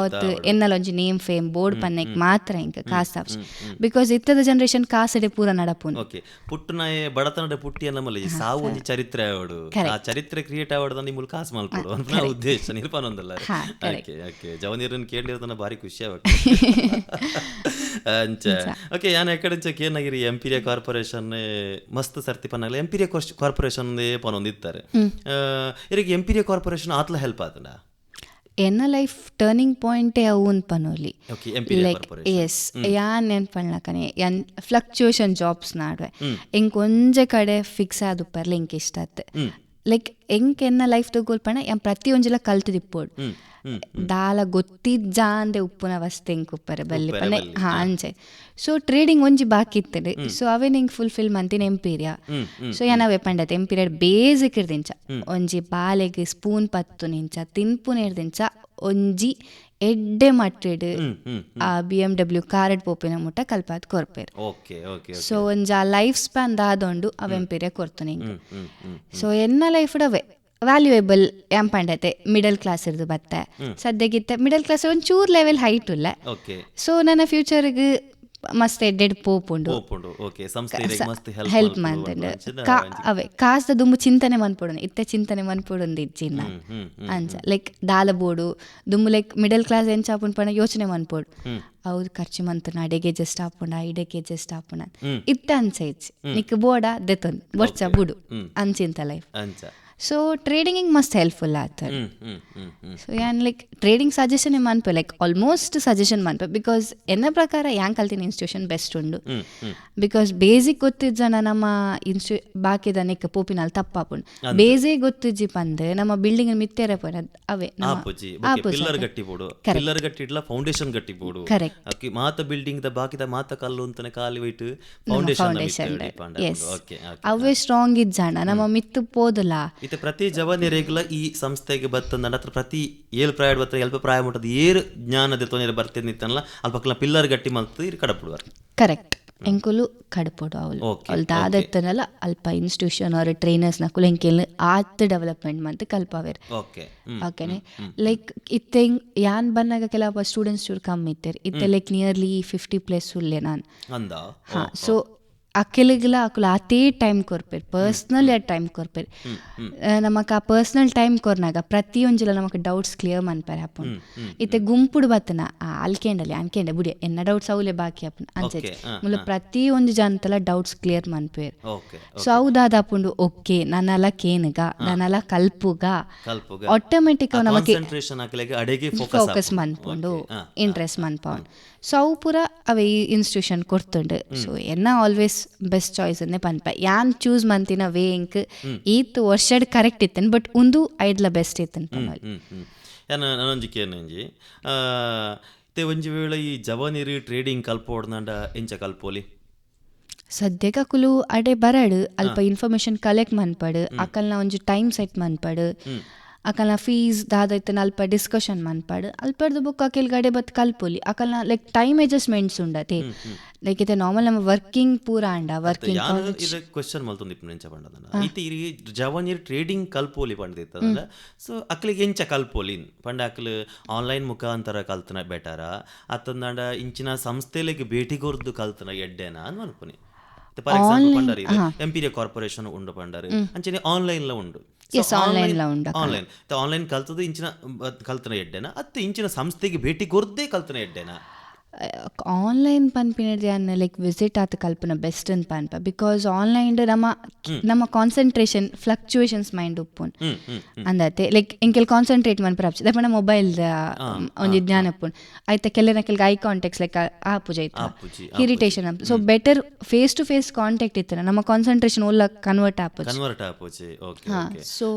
B: ಎನ್ನಲ ಒಂಜಿ ನೇಮ್ ಫೇಮ್ ಬೋರ್ಡ್ ಪನ್ನೆಕ್ ಮಾತ್ರ ಇಂಕ ಕಾಸ್ಟ್ ಆಪ್ಷನ್ ಬಿಕಾಸ್ ಇತ್ತದ ಜನರೇಷನ್ ಕಾಸಡೆ ಪೂರ ನಡಪುಂಡು
A: ಪುಟ್ಟನಾಯೆ ಬಡತನದ ಪುಟ್ಟಿಯ ನಮ್ಮಲ್ಲಿ ಸಾವು ಒಂಜಿ ಚರಿತ್ರೆ ಆವಡು ಆ ಚರಿತ್ರೆ ಕ್ರಿಯೇಟ್ ಆವಡ್ದ ನಿಮ್ಮಲ್ ಕಾಸು ಮಲ್ಪಡು ಅಂತ ಉದ್ದೇಶ ನಿರ್ಪಾನೊಂದಲ್ಲ. ಜವನೀರನ್ ಕೇಳಿರೋದನ್ನ ಭಾರಿ ಖುಷಿ ಆಗುತ್ತೆ ಅಂಚ. ಓಕೆ ಯಾನ್ ಎಕಡೆ ಏನಾಗಿರಿ ಎಂಪೀರಿಯಾ ಕಾರ್ಪೊರೇಷನ್ ಮಸ್ತ್ ಸರ್ತಿ ಪನ್ನಾಗಲ ಎಂಪೀರಿಯಾ ಕಾರ್ಪೊರೇಷನ್ ಪನೊಂದಿತ್ತಾರೆ ಇರಿಗೆ ಎಂಪೀರಿಯಾ ಕಾರ್ಪೊರೇಷನ್ ಆತ್ಲ ಹೆಲ್ಪ್ ಆತನ
B: ಎನ್ನ ಲೈಫ್ ಟರ್ನಿಂಗ್ ಪಾಯಿಂಟೇ ಅವು ಪನೋಲಿ ಲೈಕ್ ಎಸ್ ಯಾನ್ ನೆನ್ಪಣ್ಲಕನೆ ಯಾನ್ ಫ್ಲಕ್ಚುಯೇಷನ್ ಜಾಬ್ಸ್ ನಾಡ್ವೆ ಎಂಕ್ ಒಂಜೆ ಕಡೆ ಫಿಕ್ಸ್ ಆದುಪ್ಪರ್ಲ ಎಂಕ್ ಇಷ್ಟತ್ ಲೈಕ್ ಎಂಕ್ ಎನ್ನ ಲೈಫ್ ತಗೋಲ್ಪಣ ಯಾನ್ ಪ್ರತಿಯೊಂಜಿಲ ಕಲ್ತದಿಪ್ಪೋಡು ದಾಲ ಗೊತ್ತಿಜ್ಜ ಅಂದೆ ಉಪ್ಪುನ ವಸ್ತು ಎಂಕ್ ಉಪ್ಪರೆ ಬಲ್ಲಿ ಪನೆ ಹಾ ಅಂಚೆ. ಸೊ ಟ್ರೇಡಿಂಗ್ ಒಂಜಿ ಬಾಕಿ ಇತ್ತಡೆ ಸೊ ಅವೇ ನಿಂಗೆ ಫುಲ್ಫಿಲ್ ಮಂತಿನ ಎಂಪೀರಿಯಾ. ಸೊ ಏನವೇ ಪಂಡತೆ ಎಂಪೀರಿಯಡ್ ಬೇಸಿಕ್ ಇರ್ದಿಂಚ ಒಂಜಿ ಬಾಲೆಗೆ ಸ್ಪೂನ್ ಪತ್ತು ನಿಂಚ ತಿನ್ಪುನ ಇರ್ದಿಂಚ ಒಂಜಿ ಎಡ್ಡೆ ಮಟ್ಟಿಡ್ ಆ BMW ಕಾರಡ್ ಪೋಪಿನ ಮುಟ್ಟ ಕಲ್ಪಾತ್ ಕೊರ್ಪೇರ್. ಸೊ ಒಂಜ ಲೈಫ್ ಸ್ಪ್ಯಾನ್ ದಾದೊಂಡು ಅವ ಎಂಪೀರಿಯಾ ಕೊರ್ತು ನಿಂಗೆ. ಸೊ ಎನ್ನ ಲೈಫ್ ಅವೇ ವ್ಯಾಲ್ಯೂಯೇಬಲ್ ಪಂಡತೆ ಮಿಡಲ್ ಕ್ಲಾಸ್ ಇರ್ದು ಬತ್ತೆ ಸದ್ಯಗಿತ್ತ ಮಿಡಲ್ ಕ್ಲಾಸ್ ಒಂಚೂರು ಲೆವೆಲ್ ಹೈಟ್ ಇಲ್ಲ. ಸೊ ನನ್ನ ಫ್ಯೂಚರ್ಗೆ ಮಸ್ತ್ ಎಡ್ಡೆಡ್ ಪೋಪುಂಡು ಹೆಲ್ಪ್ ಮಾಡ್ತಂಡು ಅವೇ ಕಾಸ್ದ ದುಂಬು ಚಿಂತನೆ ಮನ್ಪೊಡು ಇತ್ತೆ ಚಿಂತನೆ ಮನ್ಪೊಡು ಇಜ್ಜಿನ ಅಂಚ ಲೈಕ್ ದಾಲ ಬೋಡು ದುಂಬು ಲೈಕ್ ಮಿಡಲ್ ಕ್ಲಾಸ್ ಎಂಚ ಆಪುಂಡು ಪಣ ಯೋಚನೆ ಮನ್ಪೊಡು ಅವ್ರು ಖರ್ಚು ಮಂತನ ಅಡೆಗೆ ಜಸ್ಟ್ ಆಪುಂಡ ಇಡೆಗೆ ಜಸ್ಟ್ ಆಪುಂಡ ಇತ್ತ ಅಂಚ ಇಚ್ಚಿ ನಿಕ್ ಬೋಡ ದೆತೊಂದು ಬೊಡ್ಚ ಬುಡು ಅಂಚಿಂತ ಲೈಫ್. ಸೊ ಟ್ರೇಡಿಂಗ್ ಮಸ್ತ್ ಹೆಲ್ಪ್ಫುಲ್ ಆಗ್ತದೆ. ಸೊ ಯಾನ್ ಲೈಕ್ ಟ್ರೇಡಿಂಗ್ ಸಜೆಷನ್ ಮನ್ಪೆ ಲೈಕ್ ಆಲ್ಮೋಸ್ಟ್ ಸಜೆಷನ್ ಮನ್ಪೆ ಬಿಕಾಸ್ ಎನ್ನ ಪ್ರಕಾರ ಯಾನ್ ಕಲ್ತಿನ ಇನ್ಸ್ಟಿಟ್ಯೂಷನ್ ಬೆಸ್ಟ್ ಉಂಡು ಬಿಕಾಸ್ ಬೇಸಿಕ್ ಗೊತ್ತಿಜ್ಜನ ನಮ್ಮ ಬಾಕಿದ ನೆಕ್ ಪೋಪಿನಲ್ಲಿ ತಪ್ಪಾಪುಂಡು ಬೇಸಿಕ್ ಗೊತ್ತಿಜ್ಜಿ ಪಂದೆ ನಮ್ಮ ಬಿಲ್ಡಿಂಗ್ ಮಿತ್ತೇರೆ ಪೋರ ಅವೇ
A: ಕರೆಕ್ಟ್ ಮಾತ ಬಿಲ್ಡಿಂಗ್ ದ ಬಾಕಿದ ಮಾತ ಕಲ್ಲು ಅಂತನೆ ಕಾಲಿ ವೈಟ್ ಫೌಂಡೇಶನ್
B: ಅವೇ ಸ್ಟ್ರಾಂಗ್ ಇಜ್ಜಾಣ ನಮ್ಮ ಮಿತ್ತು ಪೋದಲ್ಲ
A: ಇತ್ತೆ ಪ್ರತಿ ಜವನಿರೆಗ್ಲ ಈ ಸಂಸ್ಥೆಗೆ ಬತ್ತಂದ ಹತ್ರ ಪ್ರತಿ ಏಳು ಪ್ರಾಯ ಬತ್ತ ಎಲ್ಪ ಪ್ರಾಯ ಮುಟ್ಟದ ಏರು ಜ್ಞಾನದ ತೊಂದರೆ ಬರ್ತಿದ್ನಿತ್ತಲ್ಲ ಅಲ್ಪ ಪಿಲ್ಲರ್ ಗಟ್ಟಿ ಮಲ್ತು ಕಡಪುಡುವರು
B: ಕರೆಕ್ಟ್ ಎಂಕುಲು ಕಡ್ಪೊಡು ಅವಳು
A: Okay,
B: ಅವಳು ದಾದತ್ತನಲ್ಲ ಅಲ್ಪ ಇನ್ಸ್ಟಿಟ್ಯೂಷನ್ ಅವ್ರ ಟ್ರೈನರ್ಸ್ ನಕುಲು ಎಂಕೆಲ್ ಆತ್ ಡೆವಲಪ್ಮೆಂಟ್ ಮಂತ್ ಕಲ್ಪವೇರ್
A: ಓಕೆ
B: ಓಕೆನೆ ಲೈಕ್ ಇತ್ತೆ ಯಾನ್ ಬನ್ನಾಗ ಕೆಲವು ಸ್ಟೂಡೆಂಟ್ಸ್ ಚೂರು ಕಮ್ಮಿ ಇತ್ತೇರು ಇತ್ತೆ ಲೈಕ್ ನಿಯರ್ಲಿ 50+ ಉಲ್ಲೆ ನಾನು
A: ಅಂದ
B: ಹಾಂ ಸೊ ಅಕ್ಕೆಲಿಗೆಲ್ಲ ಅಕುಲು ಆತೇ ಟೈಮ್ ಕೊರ್ಪೇರು ಪರ್ಸ್ನಲಿ ಆ ಟೈಮ್ ಕೊರ್ಪೇರು ನಮಕ್ ಆ ಪರ್ಸ್ನಲ್ ಟೈಮ್ ಕೊರ್ನಾಗ ಪ್ರತಿಯೊಂಜಿಲ ನಮಕ್ ಡೌಟ್ಸ್ ಕ್ಲಿಯರ್ ಮನ್ಪೇರೆ ಹಾಪುಂಡು ಇತ್ತೆ ಗುಂಪುಡು ಬತ್ತನ ಅನ್ಕೇಂಡೆ ಬುಡಿ ಎನ್ನ ಡೌಟ್ಸ್ ಅವಲೇ ಬಾಕಿ ಹಾಪುಂಡು ಅನ್ಸೈತಿ ಮುಲ್ಲ ಪ್ರತಿಯೊಂದು ಜನತಲ ಡೌಟ್ಸ್ ಕ್ಲಿಯರ್ ಮನ್ಪೇರು
A: ಓಕೆ
B: ಸೊ ಅವು ದಾದಾಪುಂಡು ಓಕೆ ನನ್ನಲ ಕೇನುಗ ನನ್ನಲ ಕಲ್ಪುಗ ಆಟೋಮೆಟಿಕ್ ಅವು ನಮಕ್
A: ಕಾನ್ಸಂಟ್ರೇಷನ್ ಹಾಕಲಿಗೆ ಅಡೆಗೆ
B: ಫೋಕಸ್ ಮನ್ಪುಂಡು ಇಂಟ್ರೆಸ್ಟ್ ಮನ್ಪೌಂಡು ಸೊ ಅವು ಪೂರ ಅವೇ ಈ ಇನ್ಸ್ಟಿಟ್ಯೂಷನ್ ಕೊಡ್ತುಂಡು ಸೊ ಎನ್ನ ಆಲ್ವೇಸ್ ಬೆಸ್ಟ್ ಚಾಯ್ಸ್ ಅನ್ನೇ ಪನ್ಪ ಯಾನ್ ಚೂಸ್ ಮಂತಿನ ವೇ ಇಂಕ್ ಈತ್ ವರ್ಷಡ್ ಕರೆಕ್ಟ್ ಇತ್ತೇನೆ ಬಟ್ ಒಂದು ಐಡ್ಲ ಬೆಸ್ಟ್ ಇತ್ತೇನೆ ಪನ್ನೋಲಿ
A: ನನಂಜಿಕೆ ಏನಂಜಿ ತೆ ಒಂಜಿ ವೇಳೆ ಈ ಜವನಿರಿ ಟ್ರೇಡಿಂಗ್ ಕಲ್ಪೋಡ್ನಂಡ ಎಂಚ ಕಲ್ಪೋಲಿ
B: ಸದ್ಯಕ್ಕೆ ಅಕುಲು ಅಡೆ ಬರಡು ಅಲ್ಪ ಇನ್ಫಾರ್ಮೇಶನ್ ಕಲೆಕ್ಟ್ ಮನ್ಪಡು ಅಕಲ್ನ ಒಂಜಿ ಟೈಮ್ ಸೆಟ್ ಮನ್ಪಡು ಅಕಲ್ನ ಫೀಸ್ ದಾದೈತನ ಅಲ್ಪ ಡಿಸ್ಕಷನ್ ಮನ್ಪಡು ಅಲ್ಪರ್ದು ಬುಕ್ ಅಕೆಲ್ಗಡೆ ಬತ್ ಕಲ್ಪೊಲಿ ಅಕಲ್ನ ಲೈಕ್ ಟೈಮ್ ಅಡ್ಜಸ್ಟ್ಮೆಂಟ್ಸ್ ಉಂಡತೆ ಲೈಕ್ ಇತ್ತೆ ನಾರ್ಮಲ್ ನಮ್ಮ ವರ್ಕಿಂಗ್ ಪೂರ ಅಂಡ ವರ್ಕಿಂಗ್
A: ಇದು ಕ್ವೆಶ್ಚನ್ ಮಲ್ತೊಂದು ಎಂಚ ಪಂಡದನ ಐತಿ ಇರಿ ಜವನಿರ್ ಟ್ರೇಡಿಂಗ್ ಕಲ್ಪೋಲಿ ಪಂಡಿತ್ತಂದ್ರೆ ಸೊ ಅಕ್ಲಿಗೆ ಎಂಚ ಕಲ್ಪೋಲಿ ಪಂಡ ಅಕ್ಲು ಆನ್ಲೈನ್ ಮುಖಾಂತರ ಕಲ್ತನ ಬೆಟರ ಅತ್ತಂದಾಂಡ ಇಂಚಿನ ಸಂಸ್ಥೆಲೆಗೆ ಭೇಟಿಗೊರ್ದು ಕಲ್ತನ ಎಡ್ಡೆನಾ ಅಂತ ಅನ್ಕೊನಿ ಫಾರ್ ಎಕ್ಸಾಂಪಲ್ ಪಂಡರಿ ಎಂಪೀರಿಯಾ ಕಾರ್ಪೊರೇಷನ್ ಉಂಡು ಪಂಡರು ಅಂಚನೆ ಆನ್ಲೈನ್ ಲ ಉಂಡು ಆನ್ಲೈನ್ ಕಲ್ತದ ಇಂಚಿನ ಕಲ್ತನ ಎಡ್ಡೆನ ಅತ್ತೆ ಇಂಚಿನ ಸಂಸ್ಥೆಗೆ ಭೇಟಿ ಕೊರ್ದೇ ಕಲ್ತನ ಎಡ್ಡೆನ
B: ಆನ್ಲೈನ್ ಪನ್ಪಿನದು ಅನ್ನ ಲೈಕ್ ವಿಸಿಟ್ ಆತ ಕಲ್ಪನ ಬೆಸ್ಟ್ ಅಂತ ಪನ್ಪ ಬಿಕಾಸ್ ಆನ್ಲೈನ್ ನಮ್ಮ ಕಾನ್ಸಂಟ್ರೇಷನ್ ಫ್ಲಕ್ಚುಯೇಷನ್ಸ್ ಮೈಂಡ್ ಉಪ್ಪುನ್ ಅಂದತ್ತೆ ಲೈಕ್ ಎಂಕೆಲ್ ಕಾನ್ಸಂಟ್ರೇಟ್ ಮನ್ಪರ ದಪ್ಪನ ಮೊಬೈಲ್ ಒಂದು ಜ್ಞಾನ ಉಪ್ಪುನ್ ಆಯ್ತಾ ಕೆಲಗೆ ಐ ಕಾಂಟ್ಯಾಕ್ಟ್ಸ್ ಲೈಕ್ ಆಪುಜ ಐತ irritation so better face to face contact ಇತ್ತು ನಮ್ಮ ಕಾನ್ಸಂಟ್ರೇಷನ್ ಓಲ್ಲ ಕನ್ವರ್ಟ್ ಆಪುಜಿ ಸೊ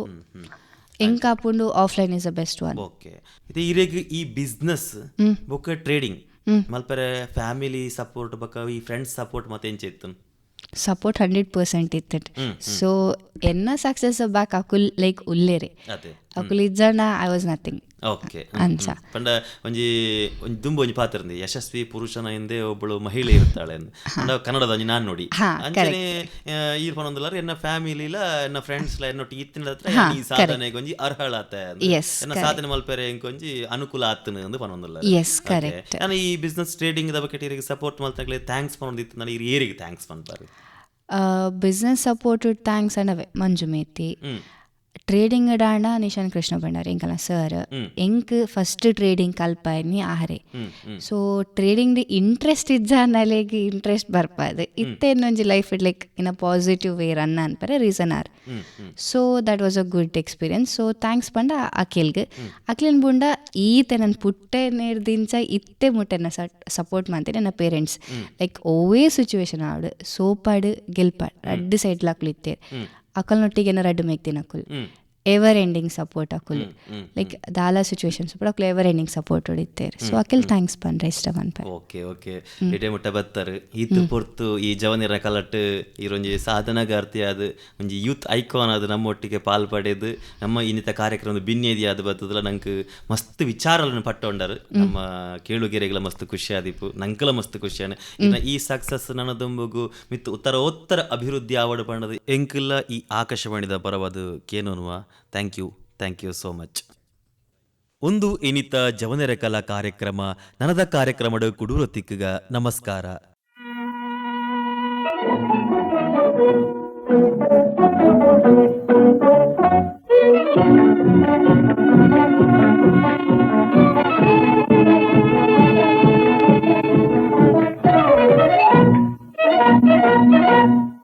B: ಎಂಕ್ ಆಪುಂಡು offline is the best one
A: okay ಇದು ಇರೆಗ್ ಈ ಬಿಸ್ನೆಸ್ ಬೊಕ್ಕ ಟ್ರೇಡಿಂಗ್ ಮಲ್ಪರೆ ಫ್ಯಾಮಿಲಿ ಸಪೋರ್ಟ್ ಬಕ್ಕ ಈ ಫ್ರೆಂಡ್ಸ್ ಸಪೋರ್ಟ್ ಮತ್ತೆ ಎಂಚ ಇತ್ತು
B: ಸಪೋರ್ಟ್ 100% ಇತ್ತು ಸೊ ಎನ್ನ ಸಕ್ಸಸ್ ಬ್ಯಾಕ್ ಅಕುಲ್ ಲೈಕ್ ಉಲ್ಲೇರೆ ಅಕುಲ್ ಇಜ್ಜನ ಐ ವಾಸ್ ನಥಿಂಗ್
A: ಓಕೆ ಪಂಡ ಒಂಜಿ ದುಂಬು ಒಂಜಿ ಪಾತ್ರ ಯಶಸ್ವಿ ಪುರುಷನ ಹಿಂದೆ ಒಬ್ಬಳು ಮಹಿಳೆ ಇರ್ತಾಳೆ ಅಂದ ಕನ್ನಡದ ಒಂಜಿ ನಾನು ನೋಡಿ ಅಂಚನೆ ಈರ್ ಪನೊಂದುಲಾರ ಎನ್ನ ಫ್ಯಾಮಿಲಿಲ ಎನ್ನ ಫ್ರೆಂಡ್ಸ್ ಲ ಎನ್ನೊಟ್ಟಿಗೆ ಇತ್ತಿನ ಹತ್ರ ಈ ಸಾಧನೆಗೆ ಒಂಜಿ ಅರ್ಹಳಾತ ಎನ್ನ ಸಾಧನೆ ಮಲ್ಪೆರೆ ಎಂಕೊಂಜಿ ಅನುಕೂಲ ಆತನ ಅಂದು ಪನೊಂದುಲಾರ ನಾನು ಈ ಬಿಸ್ನೆಸ್ ಟ್ರೇಡಿಂಗ್ ದ ಬಕೆಟ್ ಇರಿಗೆ ಸಪೋರ್ಟ್ ಮಲ್ತಗ್ಲೆ ಥ್ಯಾಂಕ್ಸ್ ಪನೊಂದಿತ್ತು ನಾನು ಈ ಏರಿಗೆ ಥ್ಯಾಂಕ್ಸ್ ಪನ್ಪಾರಿ
B: ಬಿಸ್ನೆಸ್ ಸಪೋರ್ಟೆಡ್ ಥ್ಯಾಂಕ್ಸ್ ಅನ್ನವೆ ಮಂಜು ಮೇತಿ ಟ್ರೇಡಿಂಗ್ ಡಾಂಡ ನಿಶಾನ್ ಕೃಷ್ಣ ಭಂಡಾರಿ ಎಂಕಲ್ಲ ಸರ್ ಎಂಕ್ ಫಸ್ಟ್ ಟ್ರೇಡಿಂಗ್ ಕಲ್ಪಾಯನಿ ಆಹರೆ ಸೊ ಟ್ರೇಡಿಂಗ್ ಇಂಟ್ರೆಸ್ಟ್ ಇಜ್ಜ ನಲೆಗೆ ಇಂಟ್ರೆಸ್ಟ್ ಬರ್ಪಾದು ಇತ್ತೇನೊಂಜಿ ಲೈಫ್ ಇಡ್ like in a positive way run ಅನ್ಪರೆ ರೀಸನ್ ಆರ್ so that was a good experience so thanks ಪಂಡ ಅಕ್ಲಿನ್ ಬುಂಡ ಈತೆ ನನ್ನ ಪುಟ್ಟೆ ನೇರ್ದಿಂಚ ಇತ್ತೆ ಮುಟ್ಟೆನ ಸಪೋರ್ಟ್ ಮಾಡ್ತೇನೆ ನನ್ನ ಪೇರೆಂಟ್ಸ್ ಲೈಕ್ ಓವೇ ಸಿಚುವೇಶನ್ ಆಡು ಸೋಪಾಡು ಗೆಲ್ಪಾಡು 2 ಸೈಡ್ ಅಕ್ಲು ಇತ್ತೇರು ಅಕಲ್ನೊಟ್ಟಿಗೆ ರಡ್ಡು ಮೇಗ್ತೀನಿ ಅಕುಲ್ ಎವರ್ ಎಂಡಿಂಗ್ ಸಪೋರ್ಟ್ ಅಕುಲ್ ಲೈಕ್ ದಾಲ ಸಿಚುವೇಶನ್ಸ್ ಕೂಡ ಅಕುಲ್ ಎವರ್ ಎಂಡಿಂಗ್ ಸಪೋರ್ಟ್ ಹೊಡಿತೇರು ಸೊ ಅಕಲ್ ಥ್ಯಾಂಕ್ಸ್ ಪನ್ರೆ ಇಷ್ಟ ಪನ್ಪೆ
A: ಓಕೆ ಇಡೆ ಮುಟ್ಟ ಬತ್ತರು ಇದು ಪೊರ್ತು ಈ ಜವನಿರ ಕಲಟ್ ಇರೊಂಜಿ ಸಾಧನಗಾರ್ತಿ ಅದು ಒಂಜಿ ಯೂತ್ ಐಕಾನ್ ಅದು ನಮ್ಮೊಟ್ಟಿಗೆ ಪಾಲ್ಪಡೆದು ನಮ್ಮ ಇನ್ನಿತ ಕಾರ್ಯಕ್ರಮದ ಬಿನ್ನೇದಿ ಅದು ಬರ್ತದಲ್ಲ ನಂಗೆ ಮಸ್ತ್ ವಿಚಾರಗಳನ್ನು ಪಟ್ಟೊಂಡರು ನಮ್ಮ ಕೇಳುಗೆರೆಗಳ ಮಸ್ತ್ ಖುಷಿ ಆದಿಪ್ಪು ನಂಕಲ ಮಸ್ತ್ ಖುಷಿಯಾನೆ ಇನ್ನು ಈ ಸಕ್ಸಸ್ ನನ್ನ ದುಂಬುಗು ಮಿತ್ತು ಉತ್ತರ ಅಭಿವೃದ್ಧಿ ಆವಡು ಪಣ್ಣದು ಎಂಕಲ್ಲ ಈ ಆಕಾಶವಾಣಿದ ಪರವಾದ ಕೇನೋನುವ ಥ್ಯಾಂಕ್ ಯು ಸೋ ಮಚ್. ಒಂದು ಇನಿತ ಜವನೆರ ಕಲಾ ಕಾರ್ಯಕ್ರಮ ನನದ ಕಾರ್ಯಕ್ರಮದ ಕುಡೂರತಿಕ್ಕಗ ನಮಸ್ಕಾರ.